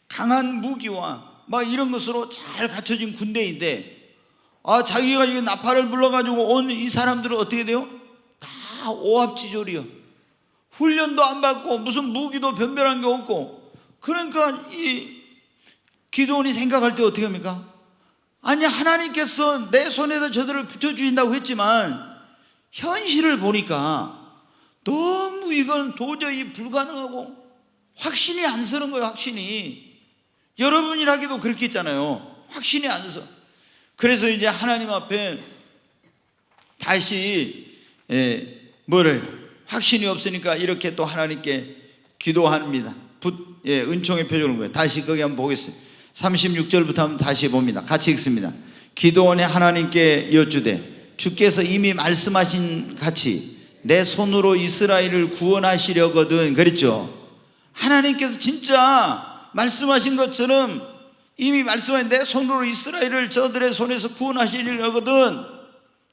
강한 무기와 막 이런 것으로 잘 갖춰진 군대인데, 자기가 이 나팔을 불러가지고 온 이 사람들은 어떻게 돼요? 다 오합지졸이요. 훈련도 안 받고 무슨 무기도 변변한 게 없고. 그러니까 이 기드온이 생각할 때 어떻게 합니까? 아니, 하나님께서 내 손에다 저들을 붙여주신다고 했지만 현실을 보니까 너무 이건 도저히 불가능하고 확신이 안 서는 거예요. 확신이. 여러분이라기도 그렇게 했잖아요. 확신이 안 서. 그래서 이제 하나님 앞에 다시 확신이 없으니까 이렇게 또 하나님께 기도합니다. 은총의 표정을 보여요. 다시 거기 한번 보겠습니다. 36절부터 한번 다시 봅니다. 같이 읽습니다. 기드온이 하나님께 여쭈되 주께서 이미 말씀하신 같이 내 손으로 이스라엘을 구원하시려거든 그랬죠. 하나님께서 진짜 말씀하신 것처럼 이미 말씀하신 내 손으로 이스라엘을 저들의 손에서 구원하시려거든.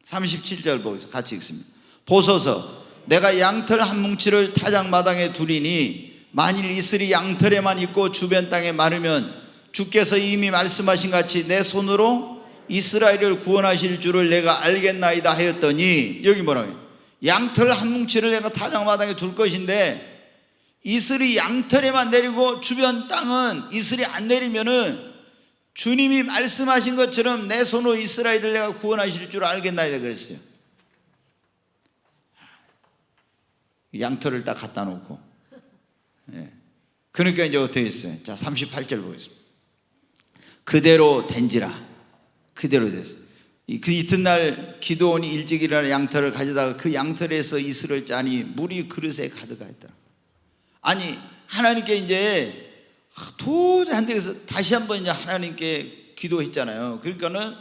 37절 보겠습니다. 같이 읽습니다. 보소서 내가 양털 한 뭉치를 타작마당에 두리니 만일 이슬이 양털에만 있고 주변 땅에 마르면 주께서 이미 말씀하신 같이 내 손으로 이스라엘을 구원하실 줄을 내가 알겠나이다 하였더니, 여기 뭐라고 해요? 양털 한 뭉치를 내가 타작마당에 둘 것인데 이슬이 양털에만 내리고 주변 땅은 이슬이 안 내리면은 주님이 말씀하신 것처럼 내 손으로 이스라엘을 내가 구원하실 줄 알겠나이다 그랬어요. 양털을 딱 갖다 놓고. 그러니까 이제 어떻게 했어요? 자, 38절 보겠습니다. 그대로 된지라. 그대로 됐어요. 그 이튿날 기드온이 일찍 일어나 양털을 가져다가 그 양털에서 이슬을 짜니 물이 그릇에 가득하였더라. 아니 하나님께 이제 도저히 안 되겠어 다시 한번 이제 하나님께 기도했잖아요. 그러니까는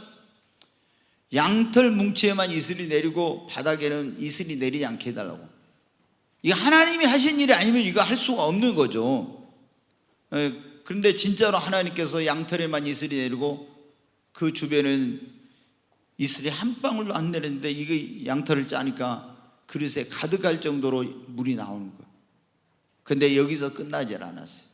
양털 뭉치에만 이슬이 내리고 바닥에는 이슬이 내리지 않게 해달라고. 이거 하나님이 하신 일이 아니면 이거 할 수가 없는 거죠. 그런데 진짜로 하나님께서 양털에만 이슬이 내리고 그 주변은 이슬이 한 방울도 안 내렸는데 이게 양털을 짜니까 그릇에 가득할 정도로 물이 나오는 거예요. 근데 여기서 끝나질 않았어요.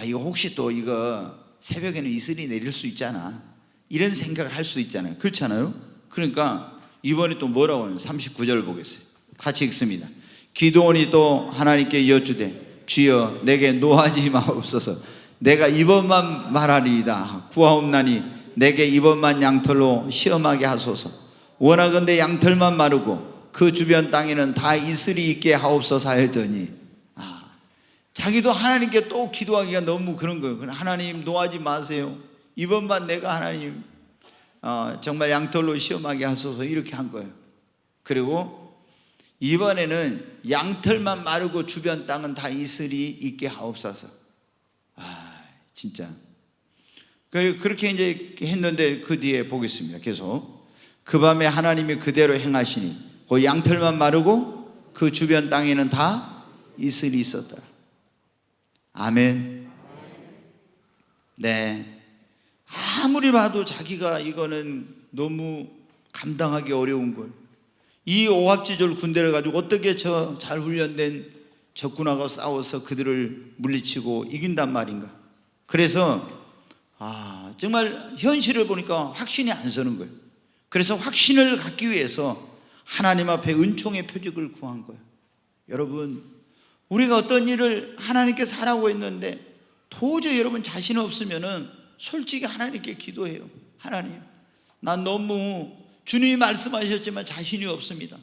이거 혹시 또 이거 새벽에는 이슬이 내릴 수 있잖아 이런 생각을 할 수 있잖아요. 그렇잖아요. 그러니까 이번에 또 뭐라고 하는 39절 보겠어요. 같이 읽습니다. 기드온이 또 하나님께 여쭈되 주여 내게 노하지 마옵소서. 내가 이번만 말하리이다. 구하옵나니 내게 이번만 양털로 시험하게 하소서. 원하건대 양털만 마르고 그 주변 땅에는 다 이슬이 있게 하옵소서 하였더니 자기도 하나님께 또 기도하기가 너무 그런 거예요. 하나님 노하지 마세요. 이번만 내가 하나님 정말 양털로 시험하게 하소서 이렇게 한 거예요. 그리고 이번에는 양털만 마르고 주변 땅은 다 이슬이 있게 하옵소서. 진짜 그렇게 이제 했는데 그 뒤에 보겠습니다. 계속 그 밤에 하나님이 그대로 행하시니 그 양털만 마르고 그 주변 땅에는 다 이슬이 있었다. 아멘. 네, 아무리 봐도 자기가 이거는 너무 감당하기 어려운 걸. 이 오합지졸 군대를 가지고 어떻게 저 잘 훈련된 적군하고 싸워서 그들을 물리치고 이긴단 말인가. 그래서 정말 현실을 보니까 확신이 안 서는 거예요. 그래서 확신을 갖기 위해서 하나님 앞에 은총의 표적을 구한 거예요. 여러분, 우리가 어떤 일을 하나님께서 하라고 했는데 도저히 여러분 자신 없으면은 솔직히 하나님께 기도해요. 하나님, 난 너무 주님이 말씀하셨지만 자신이 없습니다.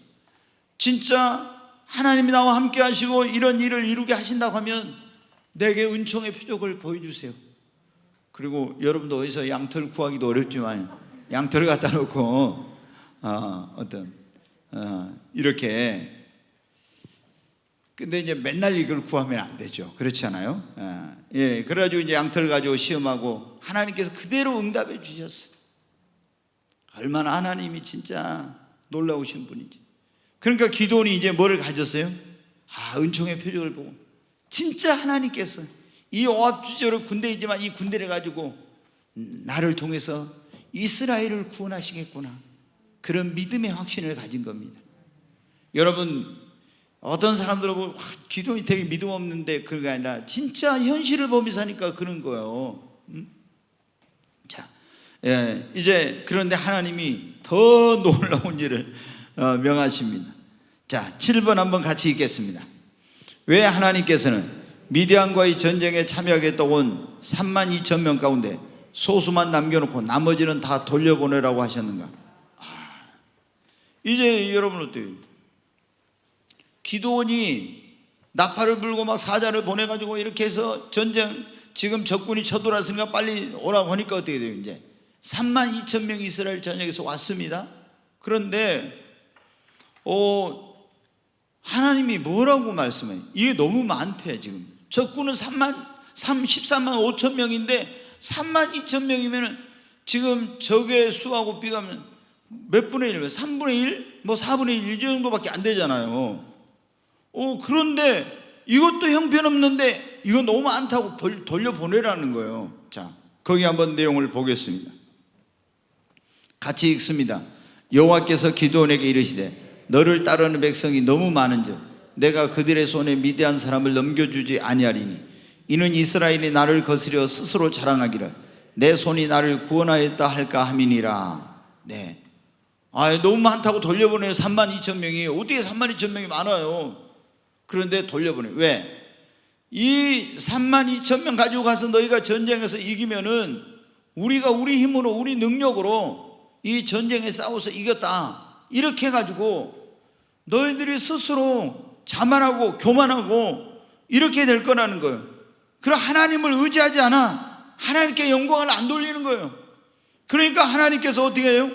진짜 하나님이 나와 함께 하시고 이런 일을 이루게 하신다고 하면 내게 은총의 표적을 보여주세요. 그리고 여러분도 어디서 양털 구하기도 어렵지만 양털을 갖다 놓고 이렇게 근데 이제 맨날 이걸 구하면 안 되죠. 그렇지 않아요? 예, 그래가지고 이제 양털을 가지고 시험하고 하나님께서 그대로 응답해 주셨어요. 얼마나 하나님이 진짜 놀라우신 분인지. 그러니까 기드온이 이제 뭐를 가졌어요? 은총의 표적을 보고 진짜 하나님께서 이 오합지졸의 군대이지만 이 군대를 가지고 나를 통해서 이스라엘을 구원하시겠구나. 그런 믿음의 확신을 가진 겁니다. 여러분, 어떤 사람들은 보고 기도이 되게 믿음 없는데 그런 게 아니라 진짜 현실을 보면서 하니까 그런 거예요. 자, 이제 그런데 하나님이 더 놀라운 일을 명하십니다. 자, 7번 한번 같이 읽겠습니다. 왜 하나님께서는 미디안과의 전쟁에 참여하겠다고 온 32,000명 가운데 소수만 남겨놓고 나머지는 다 돌려보내라고 하셨는가? 이제 여러분 어때요? 기드온이 나팔을 불고 막 사자를 보내가지고 이렇게 해서 전쟁 지금 적군이 쳐들어왔으니까 빨리 오라고 하니까 어떻게 돼요? 이제 32,000명 이스라엘 전역에서 왔습니다. 그런데 하나님이 뭐라고 말씀해요? 이게 너무 많대. 지금 적군은 13만 5천 명인데 32,000명이면 지금 적의 수하고 비교하면 몇 분의 1? 3분의 1? 뭐 4분의 1 이 정도밖에 안 되잖아요. 그런데 이것도 형편없는데 이거 너무 많다고 돌려보내라는 거예요. 자, 거기 한번 내용을 보겠습니다. 같이 읽습니다. 여호와께서 기드온에게 이르시되 너를 따르는 백성이 너무 많은즉 내가 그들의 손에 미디안 사람을 넘겨주지 아니하리니 이는 이스라엘이 나를 거스려 스스로 자랑하기를 내 손이 나를 구원하였다 할까 함이니라. 네. 너무 많다고 돌려보내요. 32,000명이. 어떻게 32,000명이 많아요? 그런데 돌려보내. 왜? 이 32,000명 가지고 가서 너희가 전쟁에서 이기면은 우리가 우리 힘으로 우리 능력으로 이 전쟁에 싸워서 이겼다 이렇게 해가지고 너희들이 스스로 자만하고 교만하고 이렇게 될 거라는 거예요. 그럼 하나님을 의지하지 않아 하나님께 영광을 안 돌리는 거예요. 그러니까 하나님께서 어떻게 해요?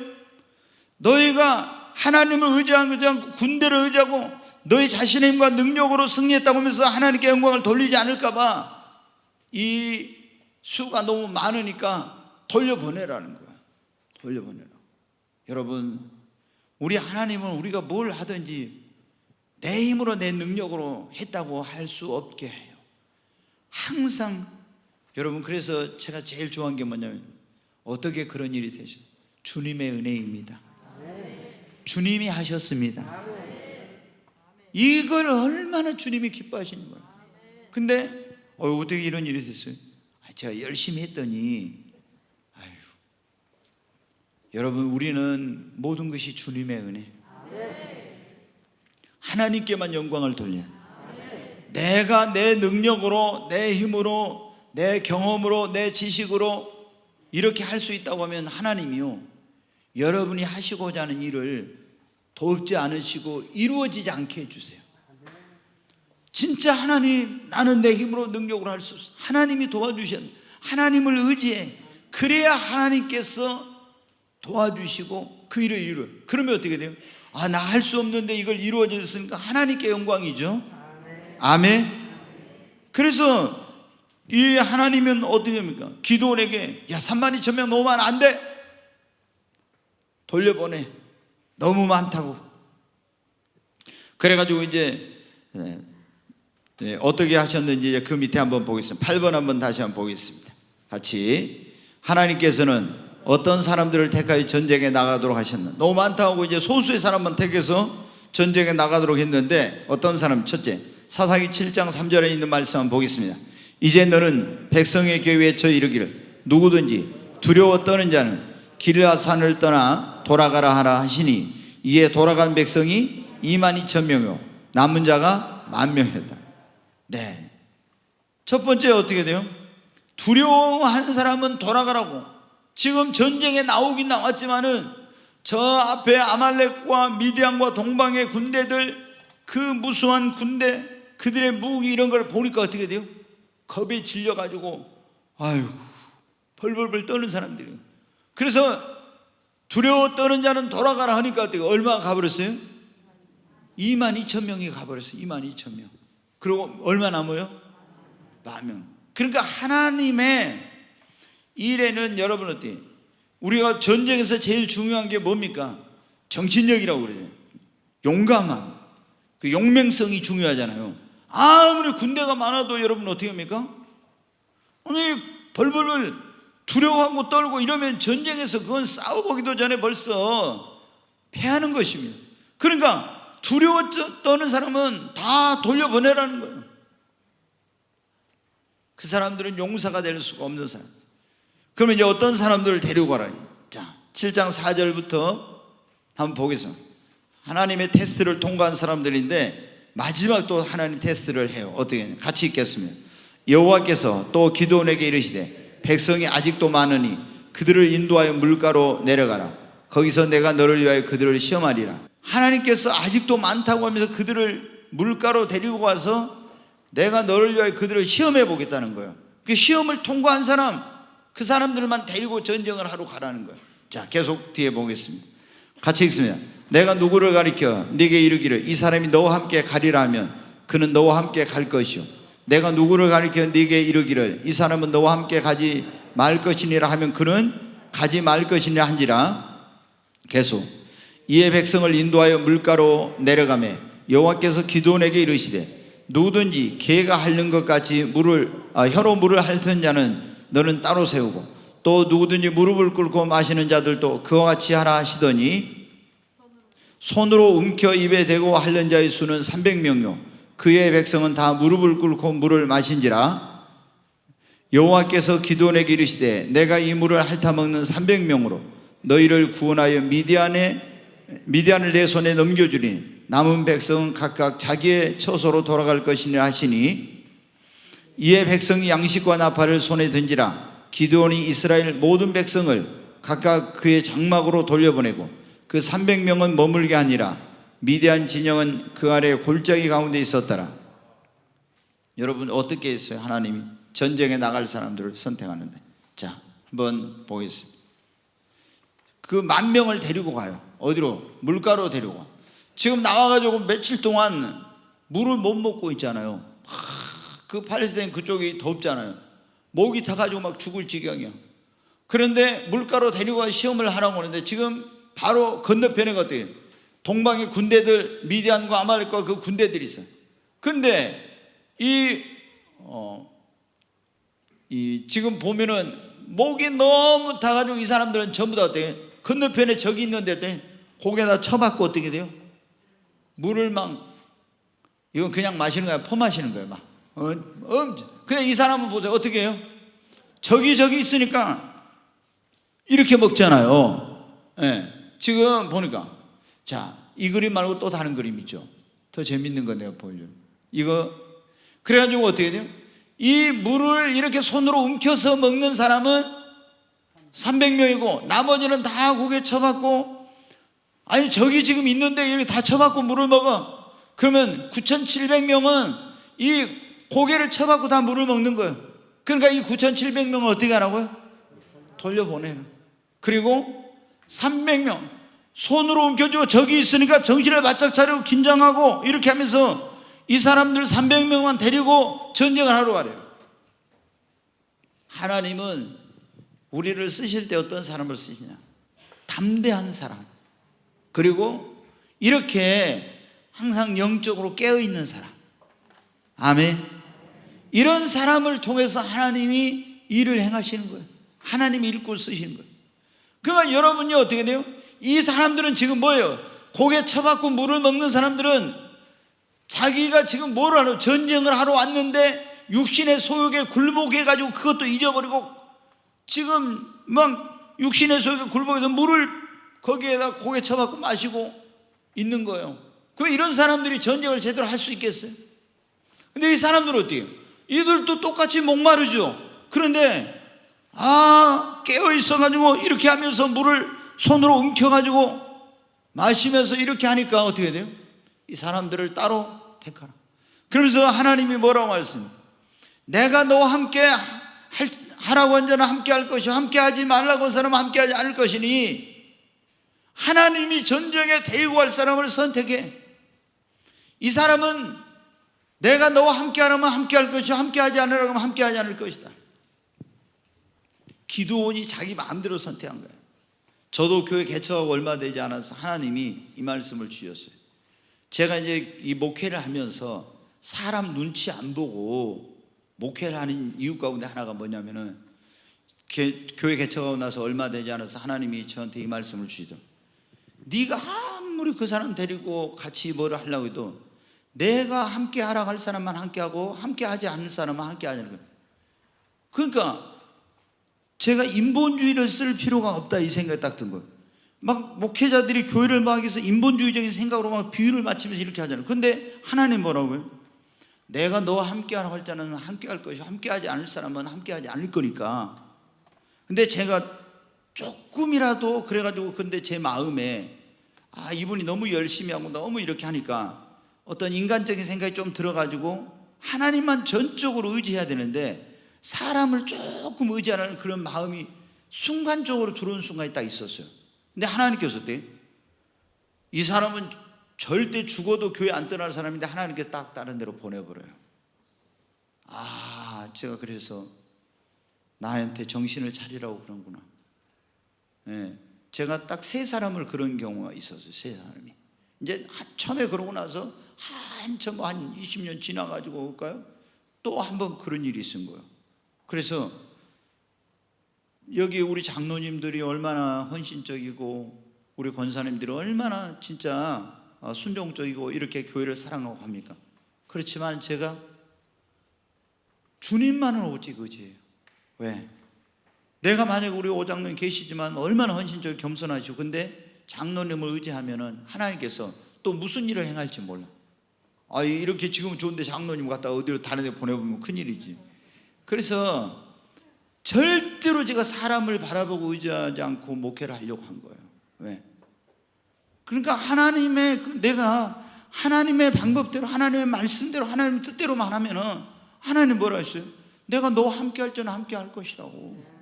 너희가 하나님을 의지하지 않고 군대를 의지하고 너희 자신의 힘과 능력으로 승리했다고 하면서 하나님께 영광을 돌리지 않을까 봐 이 수가 너무 많으니까 돌려보내라는 거야. 돌려보내라. 여러분, 우리 하나님은 우리가 뭘 하든지 내 힘으로 내 능력으로 했다고 할 수 없게 해요. 항상. 여러분, 그래서 제가 제일 좋아하는 게 뭐냐면 어떻게 그런 일이 되죠? 주님의 은혜입니다. 주님이 하셨습니다. 이걸 얼마나 주님이 기뻐하시는 거예요. 근데 어떻게 이런 일이 됐어요? 제가 열심히 했더니. 아유, 여러분, 우리는 모든 것이 주님의 은혜, 하나님께만 영광을 돌려. 내가 내 능력으로, 내 힘으로, 내 경험으로, 내 지식으로 이렇게 할 수 있다고 하면 하나님이요, 여러분이 하시고자 하는 일을 돕지 않으시고 이루어지지 않게 해주세요. 진짜 하나님, 나는 내 힘으로 능력으로 할 수 없어. 하나님이 도와주셔야 돼. 하나님을 의지해. 그래야 하나님께서 도와주시고 그 일을 이루어요. 그러면 어떻게 돼요? 나 할 수 없는데 이걸 이루어졌으니까 하나님께 영광이죠. 아멘. 그래서 이 하나님은 어떻게 합니까? 기드온에게 32,000명 너무 많아, 안 돼, 돌려보내. 너무 많다고. 그래가지고 이제 어떻게 하셨는지 그 밑에 한번 보겠습니다. 8번 한번 다시 한번 보겠습니다. 같이. 하나님께서는 어떤 사람들을 택하여 전쟁에 나가도록 하셨나? 너무 많다고 이제 소수의 사람만 택해서 전쟁에 나가도록 했는데 어떤 사람? 첫째, 사사기 7장 3절에 있는 말씀 한번 보겠습니다. 이제 너는 백성에게 외쳐 이르기를 누구든지 두려워 떠는 자는 길라산을 떠나 돌아가라 하라 하시니 이에 돌아간 백성이 22,000명이요 남은 자가 10,000명이었다. 네, 첫 번째 어떻게 돼요? 두려워한 사람은 돌아가라고. 지금 전쟁에 나오긴 나왔지만은 저 앞에 아말렉과 미디안과 동방의 군대들, 그 무수한 군대, 그들의 무기 이런 걸 보니까 어떻게 돼요? 겁에 질려가지고 아유 벌벌벌 떠는 사람들이에요. 그래서 두려워 떠는 자는 돌아가라 하니까 어떻게, 얼마가 가버렸어요? 22,000명이 가버렸어요. 22,000명. 그리고 얼마 남아요? 10,000명. 그러니까 하나님의 일에는 여러분 어때요? 우리가 전쟁에서 제일 중요한 게 뭡니까? 정신력이라고 그러죠. 용감함, 그 용맹성이 중요하잖아요. 아무리 군대가 많아도 여러분 어떻게 합니까? 아니 벌벌벌 두려워하고 떨고 이러면 전쟁에서 그건 싸워보기도 전에 벌써 패하는 것입니다. 그러니까 두려워 떠는 사람은 다 돌려보내라는 거예요. 그 사람들은 용사가 될 수가 없는 사람. 그러면 이제 어떤 사람들을 데리고 가라. 자, 7장 4절부터 한번 보겠습니다. 하나님의 테스트를 통과한 사람들인데 마지막 또 하나님 테스트를 해요. 어떻게? 같이 읽겠습니다. 여호와께서 또 기드온에게 이르시되 백성이 아직도 많으니 그들을 인도하여 물가로 내려가라. 거기서 내가 너를 위하여 그들을 시험하리라. 하나님께서 아직도 많다고 하면서 그들을 물가로 데리고 가서 내가 너를 위하여 그들을 시험해 보겠다는 거예요. 그 시험을 통과한 사람, 그 사람들만 데리고 전쟁을 하러 가라는 거예요. 자, 계속 뒤에 보겠습니다. 같이 읽습니다. 내가 누구를 가리켜 네게 이르기를 이 사람이 너와 함께 가리라 하면 그는 너와 함께 갈 것이요 내가 누구를 가리켜 네게 이르기를 이 사람은 너와 함께 가지 말 것이니라 하면 그는 가지 말 것이니라 한지라. 계속. 이에 백성을 인도하여 물가로 내려가매 여호와께서 기드온에게 이르시되 누구든지 개가 핥는 것 같이 혀로 물을 핥은 자는 너는 따로 세우고 또 누구든지 무릎을 꿇고 마시는 자들도 그와 같이 하라 하시더니 손으로 움켜 입에 대고 핥는 자의 수는 300명요 그의 백성은 다 무릎을 꿇고 물을 마신지라. 여호와께서 기드온에게 이르시되 내가 이 물을 핥아먹는 300명으로 너희를 구원하여 미디안을 내 손에 넘겨주리니 남은 백성은 각각 자기의 처소로 돌아갈 것이니라 하시니 이에 백성이 양식과 나팔을 손에 든지라. 기드온이 이스라엘 모든 백성을 각각 그의 장막으로 돌려보내고 그 300명은 머물게 하니라. 미디안 진영은 그 아래 골짜기 가운데 있었더라. 여러분 어떻게 했어요? 하나님이 전쟁에 나갈 사람들을 선택하는데. 자, 한번 보겠습니다. 그 10,000명을 데리고 가요. 어디로? 물가로 데리고 가. 지금 나와가지고 며칠 동안 물을 못 먹고 있잖아요. 그 팔레스타인 그쪽이 덥잖아요. 목이 타가지고 막 죽을 지경이야. 그런데 물가로 데리고 시험을 하라고 하는데 지금 바로 건너편에 어때요? 동방의 군대들, 미디안과 아말렉과 그 군대들이 있어요. 근데 지금 보면은 목이 너무 타가지고 이 사람들은 전부 다 어때요? 건너편에 적이 있는데 어때요? 고개다 쳐박고 어떻게 돼요? 물을 막, 이건 그냥 마시는 거야, 퍼마시는 거예요. 막 그냥 이 사람은 보세요. 어떻게 해요? 저기 있으니까 이렇게 먹잖아요. 예. 지금 보니까, 자, 이 그림 말고 또 다른 그림 있죠. 더 재밌는 거 내가 보여줘요. 이거 그래가지고 어떻게 돼요? 이 물을 이렇게 손으로 움켜서 먹는 사람은 300명이고 나머지는 다 고개 쳐박고, 아니 저기 지금 있는데 이렇게 다 쳐박고 물을 먹어. 그러면 9,700명은 이 고개를 쳐박고 다 물을 먹는 거예요. 그러니까 이 9,700명은 어떻게 하라고요? 돌려보내는. 그리고 300명 손으로 움켜쥐고 저기 있으니까 정신을 바짝 차리고 긴장하고 이렇게 하면서 이 사람들 300명만 데리고 전쟁을 하러 가래요. 하나님은 우리를 쓰실 때 어떤 사람을 쓰시냐? 담대한 사람, 그리고 이렇게 항상 영적으로 깨어있는 사람. 아멘. 이런 사람을 통해서 하나님이 일을 행하시는 거예요. 하나님이 일꾼 쓰시는 거예요. 그러니까 여러분이 어떻게 돼요? 이 사람들은 지금 뭐예요? 고개 쳐박고 물을 먹는 사람들은 자기가 지금 뭘 하러, 전쟁을 하러 왔는데 육신의 소욕에 굴복해가지고 그것도 잊어버리고 지금 막 육신의 소욕에 굴복해서 물을 거기에다 고개 쳐박고 마시고 있는 거예요. 그럼 이런 사람들이 전쟁을 제대로 할 수 있겠어요? 근데 이 사람들은 어떻게 해요? 이들도 똑같이 목마르죠. 그런데 깨어 있어가지고 이렇게 하면서 물을 손으로 움켜가지고 마시면서 이렇게 하니까 어떻게 돼요? 이 사람들을 따로 택하라. 그러면서 하나님이 뭐라고 말씀합니까? 내가 너와 함께 하라고 한 자는 함께 할 것이요 함께 하지 말라고 한 사람은 함께 하지 않을 것이니, 하나님이 전쟁에 데리고 갈 사람을 선택해. 이 사람은 내가 너와 함께 하라면 함께 할 것이요 함께 하지 않으라고 하면 함께 하지 않을 것이다. 기드온이 자기 마음대로 선택한 거예요. 저도 교회 개척하고 얼마 되지 않아서 하나님이 이 말씀을 주셨어요. 제가 이제 이 목회를 하면서 사람 눈치 안 보고 목회를 하는 이유 가운데 하나가 뭐냐면은, 교회 개척하고 나서 얼마 되지 않아서 하나님이 저한테 이 말씀을 주시더라고요. 네가 아무리 그 사람 데리고 같이 뭐를 하려고 해도 내가 함께 하라고 할 사람만 함께 하고 함께 하지 않을 사람만 함께 하자는 거예요. 그러니까 제가 인본주의를 쓸 필요가 없다 이 생각이 딱 든 거예요. 막 목회자들이 교회를 막 해서 인본주의적인 생각으로 막 비유를 맞추면서 이렇게 하잖아요. 근데 하나님 뭐라고요? 내가 너와 함께 하라고 할 자는 함께 할 것이고 함께 하지 않을 사람은 함께 하지 않을 거니까. 근데 제가 조금이라도 그래가지고, 근데 제 마음에 이분이 너무 열심히 하고 너무 이렇게 하니까 어떤 인간적인 생각이 좀 들어가지고 하나님만 전적으로 의지해야 되는데 사람을 조금 의지하는 그런 마음이 순간적으로 들어온 순간이 딱 있었어요. 근데 하나님께서 어때요? 이 사람은 절대 죽어도 교회 안 떠날 사람인데 하나님께서 딱 다른 데로 보내버려요. 제가 그래서 나한테 정신을 차리라고 그런구나. 네, 제가 딱 3사람을 그런 경우가 있었어요. 3사람이 이제 처음에 그러고 나서 한참 한 20년 지나가지고 올까요? 또 한 번 그런 일이 있은 거예요. 그래서 여기 우리 장로님들이 얼마나 헌신적이고 우리 권사님들이 얼마나 진짜 순종적이고 이렇게 교회를 사랑하고 합니까? 그렇지만 제가 주님만을 오직 의지해요. 왜? 내가 만약에 우리 오장로님 계시지만 얼마나 헌신적이고 겸손하시고, 근데 장로님을 의지하면은 하나님께서 또 무슨 일을 행할지 몰라. 이렇게 지금 좋은데 장로님 갖다 어디로 다른 데 보내보면 큰일이지. 그래서 절대로 제가 사람을 바라보고 의지하지 않고 목회를 하려고 한 거예요. 왜? 그러니까 내가 하나님의 방법대로, 하나님의 말씀대로, 하나님의 뜻대로만 하면은 하나님 뭐라 했어요? 내가 너와 함께 할 자는 함께 할 것이라고.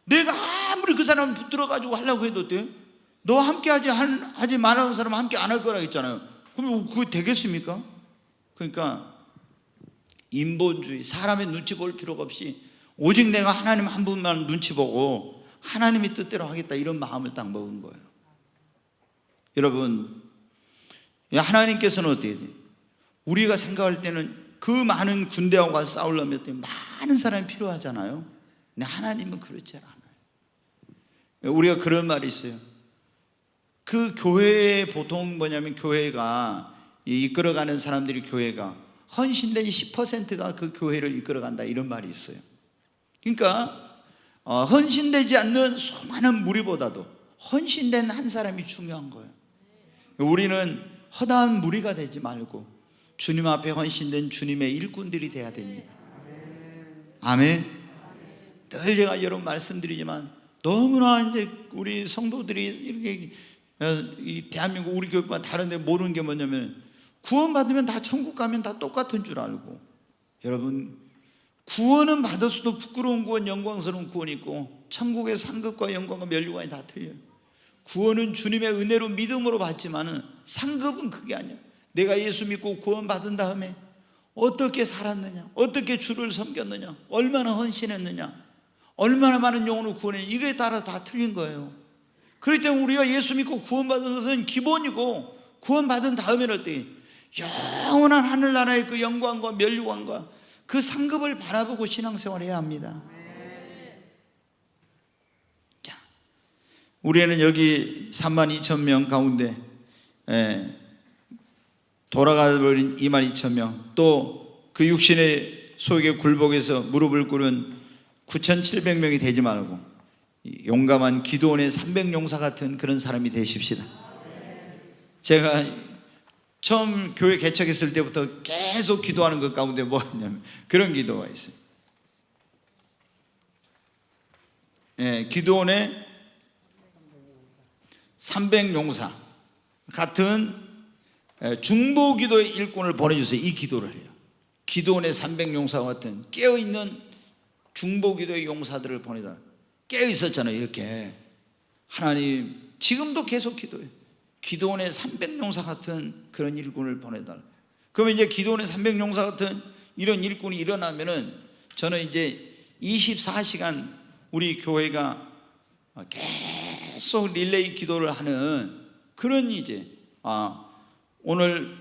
내가 아무리 그 사람을 붙들어가지고 하려고 해도 돼? 너 함께 하지 말라는 사람은 함께 안 할 거라 했잖아요. 그럼 그거 되겠습니까? 그러니까 인본주의, 사람의 눈치 볼 필요가 없이 오직 내가 하나님 한 분만 눈치 보고 하나님의 뜻대로 하겠다, 이런 마음을 딱 먹은 거예요. 여러분, 하나님께서는 어떻게 돼요? 우리가 생각할 때는 그 많은 군대와 싸우려면 많은 사람이 필요하잖아요. 근데 하나님은 그렇지 않아요. 우리가 그런 말이 있어요. 그 교회에 보통 뭐냐면, 교회가 이끌어가는 사람들이, 교회가 헌신된 10%가 그 교회를 이끌어간다, 이런 말이 있어요. 그러니까 헌신되지 않는 수많은 무리보다도 헌신된 한 사람이 중요한 거예요. 우리는 허다한 무리가 되지 말고 주님 앞에 헌신된 주님의 일꾼들이 돼야 됩니다. 아멘. 늘 제가 여러분 말씀드리지만, 너무나 이제 우리 성도들이 이렇게 이 대한민국 우리 교회만 다른데 모르는 게 뭐냐면, 구원받으면 다 천국 가면 다 똑같은 줄 알고, 여러분, 구원은 받을 수도 부끄러운 구원, 영광스러운 구원이 있고, 천국의 상급과 영광과 면류관이 다 틀려요. 구원은 주님의 은혜로 믿음으로 받지만은 상급은 그게 아니야. 내가 예수 믿고 구원 받은 다음에 어떻게 살았느냐, 어떻게 주를 섬겼느냐, 얼마나 헌신했느냐, 얼마나 많은 영혼을 구원했느냐, 이거에 따라서 다 틀린 거예요. 그렇기 때문에 우리가 예수 믿고 구원 받은 것은 기본이고, 구원 받은 다음에는 어때? 영원한 하늘나라의 그 영광과 면류관과 그 상급을 바라보고 신앙생활을 해야 합니다. 자, 우리는 여기 32,000명 가운데 돌아가버린 22,000명, 또 그 육신의 속에 굴복해서 무릎을 꿇은 9,700명이 되지 말고 용감한 기도원의 300용사 같은 그런 사람이 되십시다. 제가 처음 교회 개척했을 때부터 계속 기도하는 것 가운데 뭐였냐면 그런 기도가 있어요. 기도원의 300용사 같은 중보기도의 일꾼을 보내주세요. 이 기도를 해요. 기도원의 300용사 같은 깨어있는 중보기도의 용사들을 보내달라. 깨어있었잖아요. 이렇게 하나님 지금도 계속 기도해요. 기도원의 300용사 같은 그런 일꾼을 보내달라. 그러면 이제 기도원의 300용사 같은 이런 일꾼이 일어나면은, 저는 이제 24시간 우리 교회가 계속 릴레이 기도를 하는 그런, 이제 오늘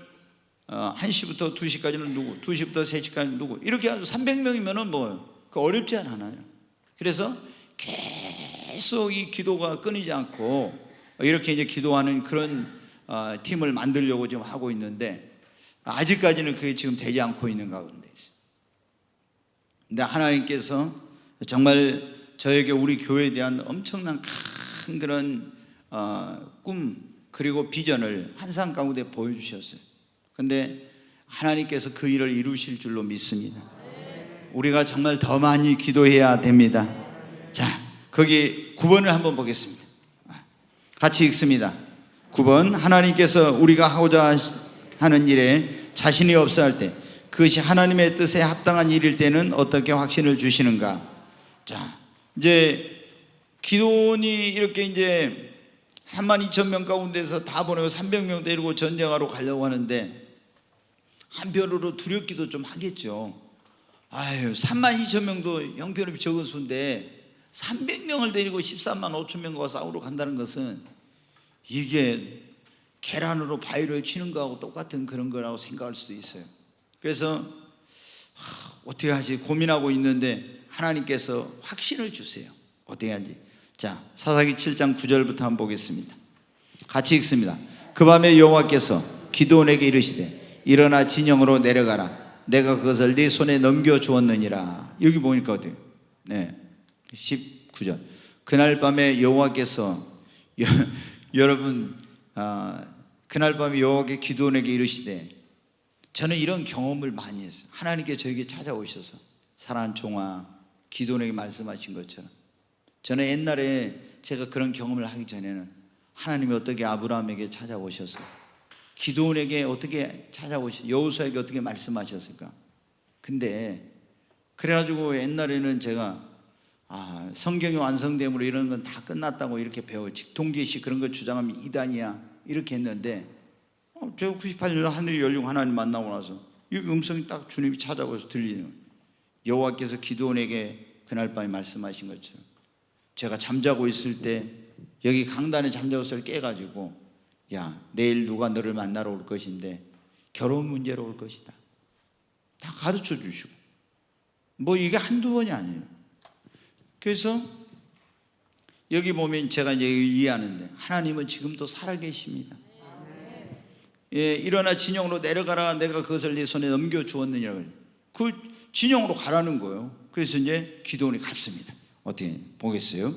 1시부터 2시까지는 누구, 2시부터 3시까지는 누구, 이렇게 아주 300명이면은 뭐 그 어렵지 않아요. 그래서 계속 이 기도가 끊이지 않고 이렇게 이제 기도하는 그런 팀을 만들려고 지금 하고 있는데, 아직까지는 그게 지금 되지 않고 있는 가운데 있어요. 근데 하나님께서 정말 저에게 우리 교회에 대한 엄청난 큰 그런 꿈, 그리고 비전을 환상 가운데 보여주셨어요. 근데 하나님께서 그 일을 이루실 줄로 믿습니다. 우리가 정말 더 많이 기도해야 됩니다. 자, 거기 9번을 한번 보겠습니다. 같이 읽습니다. 9번, 하나님께서 우리가 하고자 하는 일에 자신이 없어 할 때, 그것이 하나님의 뜻에 합당한 일일 때는 어떻게 확신을 주시는가? 자, 이제 기도원이 이렇게 이제 32,000명 가운데서 다 보내고 300명 데리고 전쟁하러 가려고 하는데, 한편으로 두렵기도 좀 하겠죠. 32,000명도 형편없이 적은 수인데 300명을 데리고 13만 5천 명과 싸우러 간다는 것은 이게 계란으로 바위를 치는 거하고 똑같은 그런 거라고 생각할 수도 있어요. 그래서 어떻게 하지 고민하고 있는데 하나님께서 확신을 주세요. 어떻게 하지? 자, 사사기 7장 9절부터 한번 보겠습니다. 같이 읽습니다. 그 밤에 여호와께서 기드온에게 이르시되 일어나 진영으로 내려가라. 내가 그것을 네 손에 넘겨주었느니라. 여기 보니까 어때요? 19절. 그날 밤에 여호와께서 여러분 그날 밤에 여호와께 기드온에게 이르시되, 저는 이런 경험을 많이 했어요. 하나님께 저에게 찾아오셔서 사랑하는 종아, 기드온에게 말씀하신 것처럼, 저는 옛날에 제가 그런 경험을 하기 전에는 하나님이 어떻게 아브라함에게 찾아오셔서 기드온에게 어떻게 찾아오셔서 여호수아에게 어떻게 말씀하셨을까? 근데 그래가지고 옛날에는 제가 성경이 완성됨으로 이런 건 다 끝났다고 이렇게 직통계시 그런 거 주장하면 이단이야 이렇게 했는데 제가 98년 하늘이 열리고 하나님 만나고 나서 이 음성이 딱 주님이 찾아오셔서 들리는 거예요. 여호와께서 기드온에게 그날 밤에 말씀하신 것처럼 제가 잠자고 있을 때 여기 강단에 잠자고 있을 때 깨가지고 야 내일 누가 너를 만나러 올 것인데 결혼 문제로 올 것이다 다 가르쳐 주시고 뭐 이게 한두 번이 아니에요. 그래서 여기 보면 제가 이제 이해하는데 하나님은 지금도 살아계십니다. 예, 일어나 진영으로 내려가라 내가 그것을 네 손에 넘겨주었느니라. 그 진영으로 가라는 거예요. 그래서 이제 기드온이 갔습니다. 어떻게 보겠어요?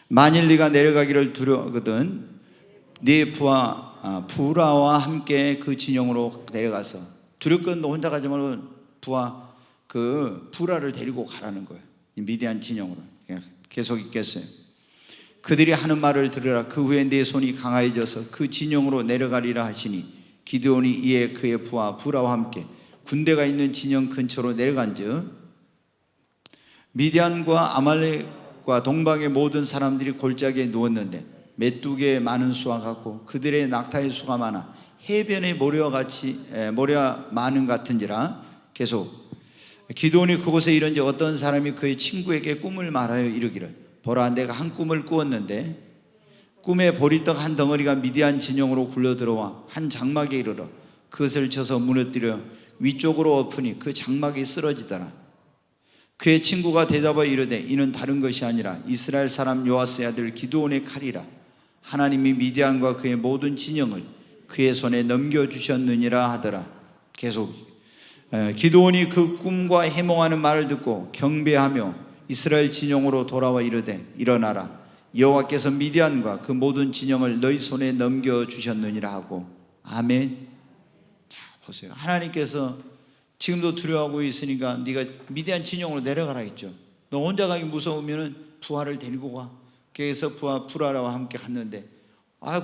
만일 네가 내려가기를 두려거든 네 부하와 함께 그 진영으로 내려가서 두렵거든 너 혼자 가지 말고 부라를 데리고 가라는 거예요. 미디안 진영으로. 계속 읽겠어요. 그들이 하는 말을 들으라. 그 후에 내 손이 강하여져서 그 진영으로 내려가리라 하시니 기드온이 이에 그의 부라와 함께 군대가 있는 진영 근처로 내려간즉 미디안과 아말렉과 동방의 모든 사람들이 골짜기에 누웠는데 메뚜기의 많은 수와 같고 그들의 낙타의 수가 많아 해변의 모래와 많은 같은지라. 계속 기드온이 그곳에 이른지 어떤 사람이 그의 친구에게 꿈을 말하여 이르기를 보라 내가 한 꿈을 꾸었는데 꿈에 보리떡 한 덩어리가 미디안 진영으로 굴러들어와 한 장막에 이르러 그것을 쳐서 무너뜨려 위쪽으로 엎으니 그 장막이 쓰러지더라. 그의 친구가 대답하여 이르되 이는 다른 것이 아니라 이스라엘 사람 요아스의 아들 기드온의 칼이라. 하나님이 미디안과 그의 모든 진영을 그의 손에 넘겨주셨느니라 하더라. 계속 기드온이 그 꿈과 해몽하는 말을 듣고 경배하며 이스라엘 진영으로 돌아와 이르되 일어나라 여호와께서 미디안과 그 모든 진영을 너희 손에 넘겨주셨느니라 하고. 아멘. 자 보세요. 하나님께서 지금도 두려워하고 있으니까 네가 미디안 진영으로 내려가라 했죠. 너 혼자 가기 무서우면 부하를 데리고 가. 그래서 부라와 함께 갔는데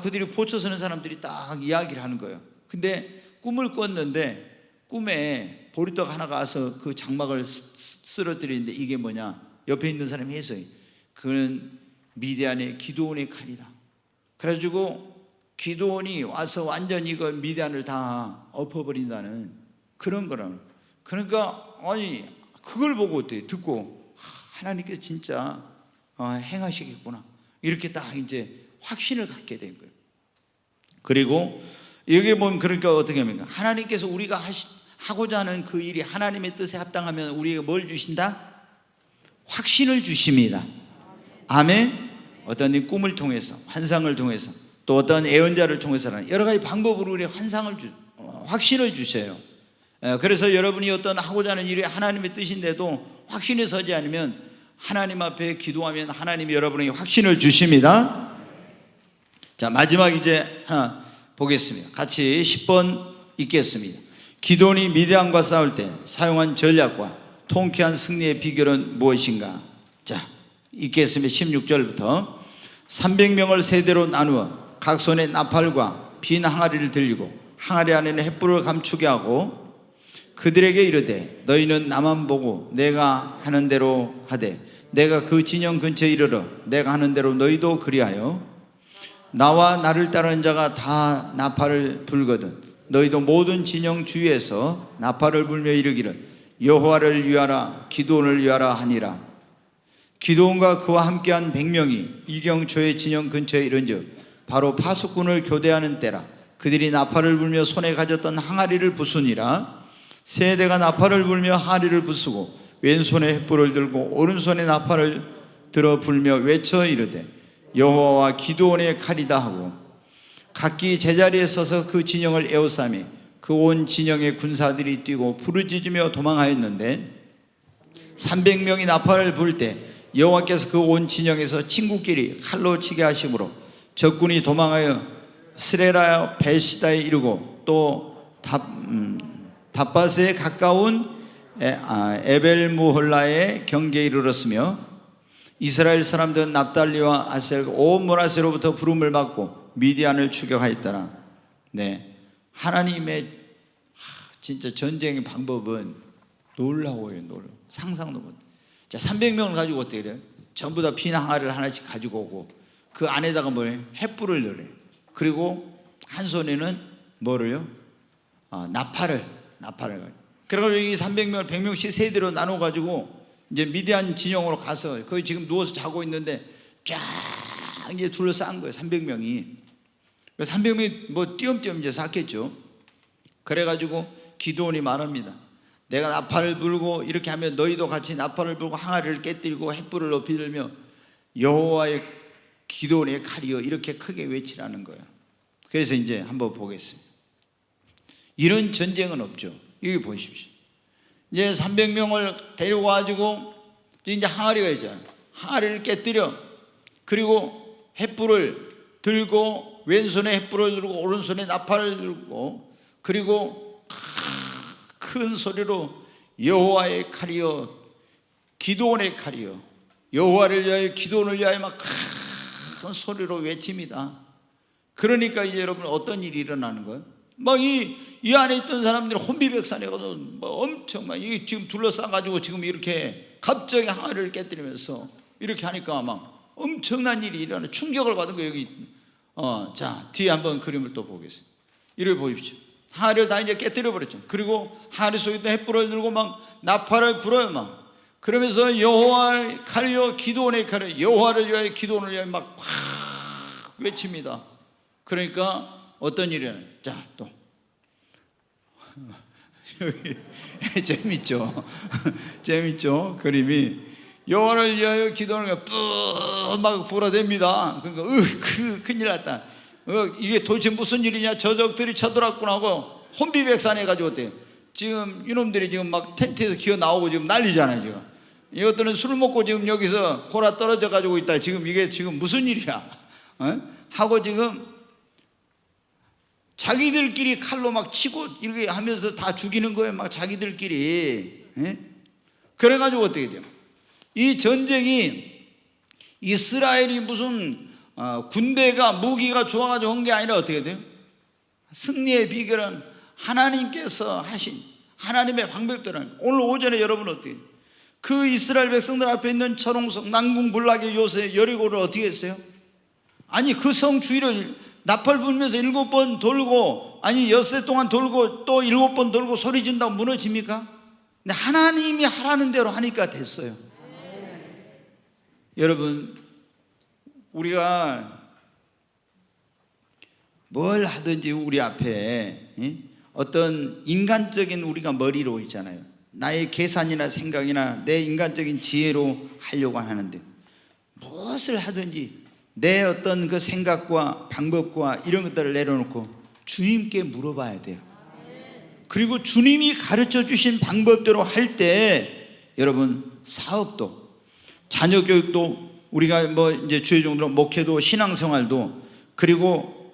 그들이 포쳐 서는 사람들이 딱 이야기를 하는 거예요. 근데 꿈을 꿨는데 꿈에 보리떡 하나가 와서 그 장막을 쓰러뜨리는데 이게 뭐냐? 옆에 있는 사람이 해석이 그는 미디안의 기드온의 칼이다. 그래가지고 기드온이 와서 완전히 이거 미디안을 다 엎어버린다는 그런 거라는. 그러니까 그걸 보고 어때? 듣고 하나님께서 진짜 행하시겠구나 이렇게 딱 이제 확신을 갖게 된 거예요. 그리고 여기 보면 그러니까 어떻게 합니까? 하나님께서 우리가 하고자 하는 그 일이 하나님의 뜻에 합당하면 우리에게 뭘 주신다? 확신을 주십니다. 아멘. 어떤 꿈을 통해서 환상을 통해서 또 어떤 예언자를 통해서는 여러 가지 방법으로 우리 확신을 주셔요. 그래서 여러분이 어떤 하고자 하는 일이 하나님의 뜻인데도 확신에 서지 않으면 하나님 앞에 기도하면 하나님이 여러분에게 확신을 주십니다. 자 마지막 이제 하나 보겠습니다. 같이 10번 읽겠습니다. 기드온이 미디안과 싸울 때 사용한 전략과 통쾌한 승리의 비결은 무엇인가? 자 읽겠습니다. 16절부터 300명을 세대로 나누어 각 손에 나팔과 빈 항아리를 들리고 항아리 안에는 횃불을 감추게 하고 그들에게 이르되 너희는 나만 보고 내가 하는 대로 하되 내가 그 진영 근처에 이르러 내가 하는 대로 너희도 그리하여 나와 나를 따르는 자가 다 나팔을 불거든 너희도 모든 진영 주위에서 나팔을 불며 이르기를 여호와를 위하라 기드온을 위하라 하니라. 기드온과 그와 함께한 100명이 이경초의 진영 근처에 이른즉 바로 파수꾼을 교대하는 때라. 그들이 나팔을 불며 손에 가졌던 항아리를 부수니라. 세대가 나팔을 불며 항아리를 부수고 왼손에 횃불을 들고 오른손에 나팔을 들어 불며 외쳐 이르되 여호와와 기드온의 칼이다 하고 각기 제자리에 서서 그 진영을 에워싸매 그 온 진영의 군사들이 뛰고 부르짖으며 도망하였는데 300명이 나팔을 불 때 여호와께서 그 온 진영에서 친구끼리 칼로 치게 하심으로 적군이 도망하여 스레라 벨시다에 이르고 또 답바스에 가까운 에벨무홀라의 경계에 이르렀으며 이스라엘 사람들은 납달리와 아셀 온 므낫세로부터 부름을 받고 미디안을 추격하였더라. 네, 하나님의 진짜 전쟁의 방법은 놀라워요. 상상도 못. 자, 300명을 가지고 어떻게 돼요? 전부 다 빈 항아리를 하나씩 가지고 오고 그 안에다가 뭐예요? 횃불을 넣으래요. 그리고 한 손에는 뭐를요? 나팔을 가지고. 그래가지고 이 300명을 100명씩 세대로 나눠 가지고 이제 미디안 진영으로 가서 거기 지금 누워서 자고 있는데 쫙 이제 둘러싼 거예요. 300명이. 300명이 뭐 띄엄띄엄 이제 쌌겠죠. 그래가지고 기드온이 말합니다. 내가 나팔을 불고 이렇게 하면 너희도 같이 나팔을 불고 항아리를 깨뜨리고 횃불을 높이 들며 여호와의 기드온의 칼이여 이렇게 크게 외치라는 거예요. 그래서 이제 한번 보겠습니다. 이런 전쟁은 없죠. 여기 보십시오. 이제 300명을 데리고 가지고 이제 항아리가 있잖아요. 항아리를 깨뜨려 그리고 횃불을 들고 왼손에 횃불을 들고 오른손에 나팔을 들고 그리고 큰 소리로 여호와의 칼이여 기드온의 칼이여 여호와를 위하여 기드온을 위하여 막 큰 소리로 외칩니다. 그러니까 이제 여러분 어떤 일이 일어나는 거예요? 막 이 안에 있던 사람들이 혼비백산해 가지고 뭐 엄청 막 이 지금 둘러싸 가지고 지금 이렇게 갑자기 항아리를 깨뜨리면서 이렇게 하니까 막 엄청난 일이 일어나 충격을 받은 거예요. 여기 자 뒤에 한번 그림을 또 보겠습니다. 이를 보십시오. 항아리를 다 이제 깨뜨려 버렸죠. 그리고 항아리 속에 있던 횃불을 들고 막 나팔을 불어요 막. 그러면서 여호와의 칼이여 기드온의 칼이여 여호와를 위하여 기드온을 위하여 막 확 외칩니다. 그러니까 어떤 일이 일어나요? 자 또 여기 재밌죠? 재밌죠? 그림이 여호와를 위하여 기도하는 게 막 불어댑니다. 그러니까 큰일 났다. 이게 도대체 무슨 일이냐? 저적들이 쳐들어왔구나 하고 혼비백산해 가지고 어때요? 지금 이놈들이 지금 막 텐트에서 기어 나오고 지금 난리잖아요. 지금 이것들은 술 먹고 지금 여기서 골아 떨어져 가지고 있다. 지금 이게 지금 무슨 일이야? 하고 지금 자기들끼리 칼로 막 치고 이렇게 하면서 다 죽이는 거예요. 막 자기들끼리. 그래가지고 어떻게 돼요? 이 전쟁이 이스라엘이 무슨 군대가 무기가 좋아가지고 한 게 아니라 어떻게 돼요? 승리의 비결은 하나님께서 하신 하나님의 방법대로. 오늘 오전에 여러분 어떻게 해요? 그 이스라엘 백성들 앞에 있는 철옹성 난궁불락의 요새 여리고를 어떻게 했어요? 아니 그 성 주위를 나팔 불면서 7번 돌고 아니 엿새 동안 돌고 또 7번 돌고 소리 진다고 무너집니까? 근데 하나님이 하라는 대로 하니까 됐어요. 여러분 우리가 뭘 하든지 우리 앞에 어떤 인간적인 우리가 머리로 있잖아요. 나의 계산이나 생각이나 내 인간적인 지혜로 하려고 하는데 무엇을 하든지 내 어떤 그 생각과 방법과 이런 것들을 내려놓고 주님께 물어봐야 돼요. 그리고 주님이 가르쳐 주신 방법대로 할 때 여러분 사업도 자녀 교육도 우리가 뭐 이제 주의 종으로 목회도 신앙생활도 그리고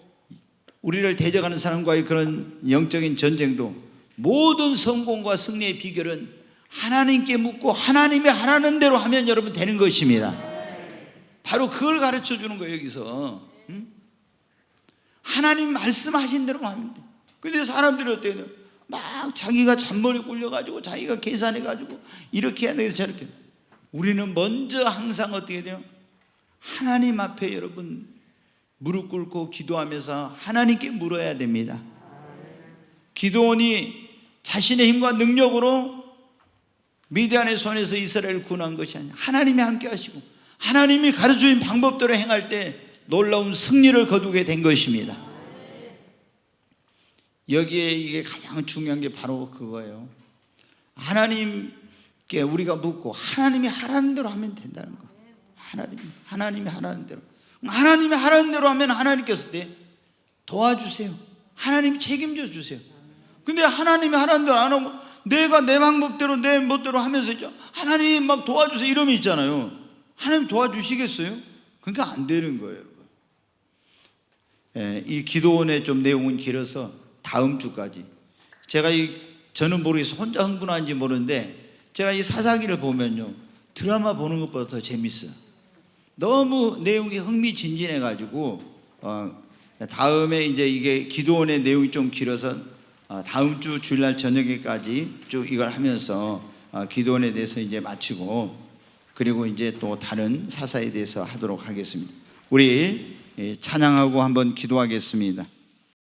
우리를 대적하는 사람과의 그런 영적인 전쟁도 모든 성공과 승리의 비결은 하나님께 묻고 하나님이 하라는 대로 하면 여러분 되는 것입니다. 바로 그걸 가르쳐 주는 거예요. 여기서 하나님 말씀하신 대로 하면 돼. 근데 사람들이 어때요? 막 자기가 잔머리 굴려가지고 자기가 계산해가지고 이렇게 해야 되겠다 저렇게. 우리는 먼저 항상 어떻게 돼요? 하나님 앞에 여러분 무릎 꿇고 기도하면서 하나님께 물어야 됩니다. 기드온이 자신의 힘과 능력으로 미디안의 손에서 이스라엘을 구원한 것이 아니라 하나님이 함께 하시고 하나님이 가르쳐준 방법대로 행할 때 놀라운 승리를 거두게 된 것입니다. 여기에 이게 가장 중요한 게 바로 그거예요. 하나님께 우리가 묻고 하나님이 하라는 대로 하면 된다는 거예요. 하나님이 하라는 대로. 하나님이 하라는 대로 하면 하나님께서 도와주세요. 하나님이 책임져 주세요. 근데 하나님이 하라는 대로 안 하고 내가 내 방법대로 내 멋대로 하면서 하나님 막 도와주세요 이러면 있잖아요. 하나님 도와주시겠어요? 그러니까 안 되는 거예요, 여러분. 이 기도원의 좀 내용은 길어서 다음 주까지 저는 모르겠어요. 혼자 흥분한지 모르는데 제가 이 사사기를 보면요 드라마 보는 것보다 더 재밌어요. 너무 내용이 흥미진진해가지고 다음에 이제 이게 기도원의 내용이 좀 길어서 다음 주 주일날 저녁에까지 쭉 이걸 하면서 기도원에 대해서 이제 마치고 그리고 이제 또 다른 사사에 대해서 하도록 하겠습니다. 우리 찬양하고 한번 기도하겠습니다.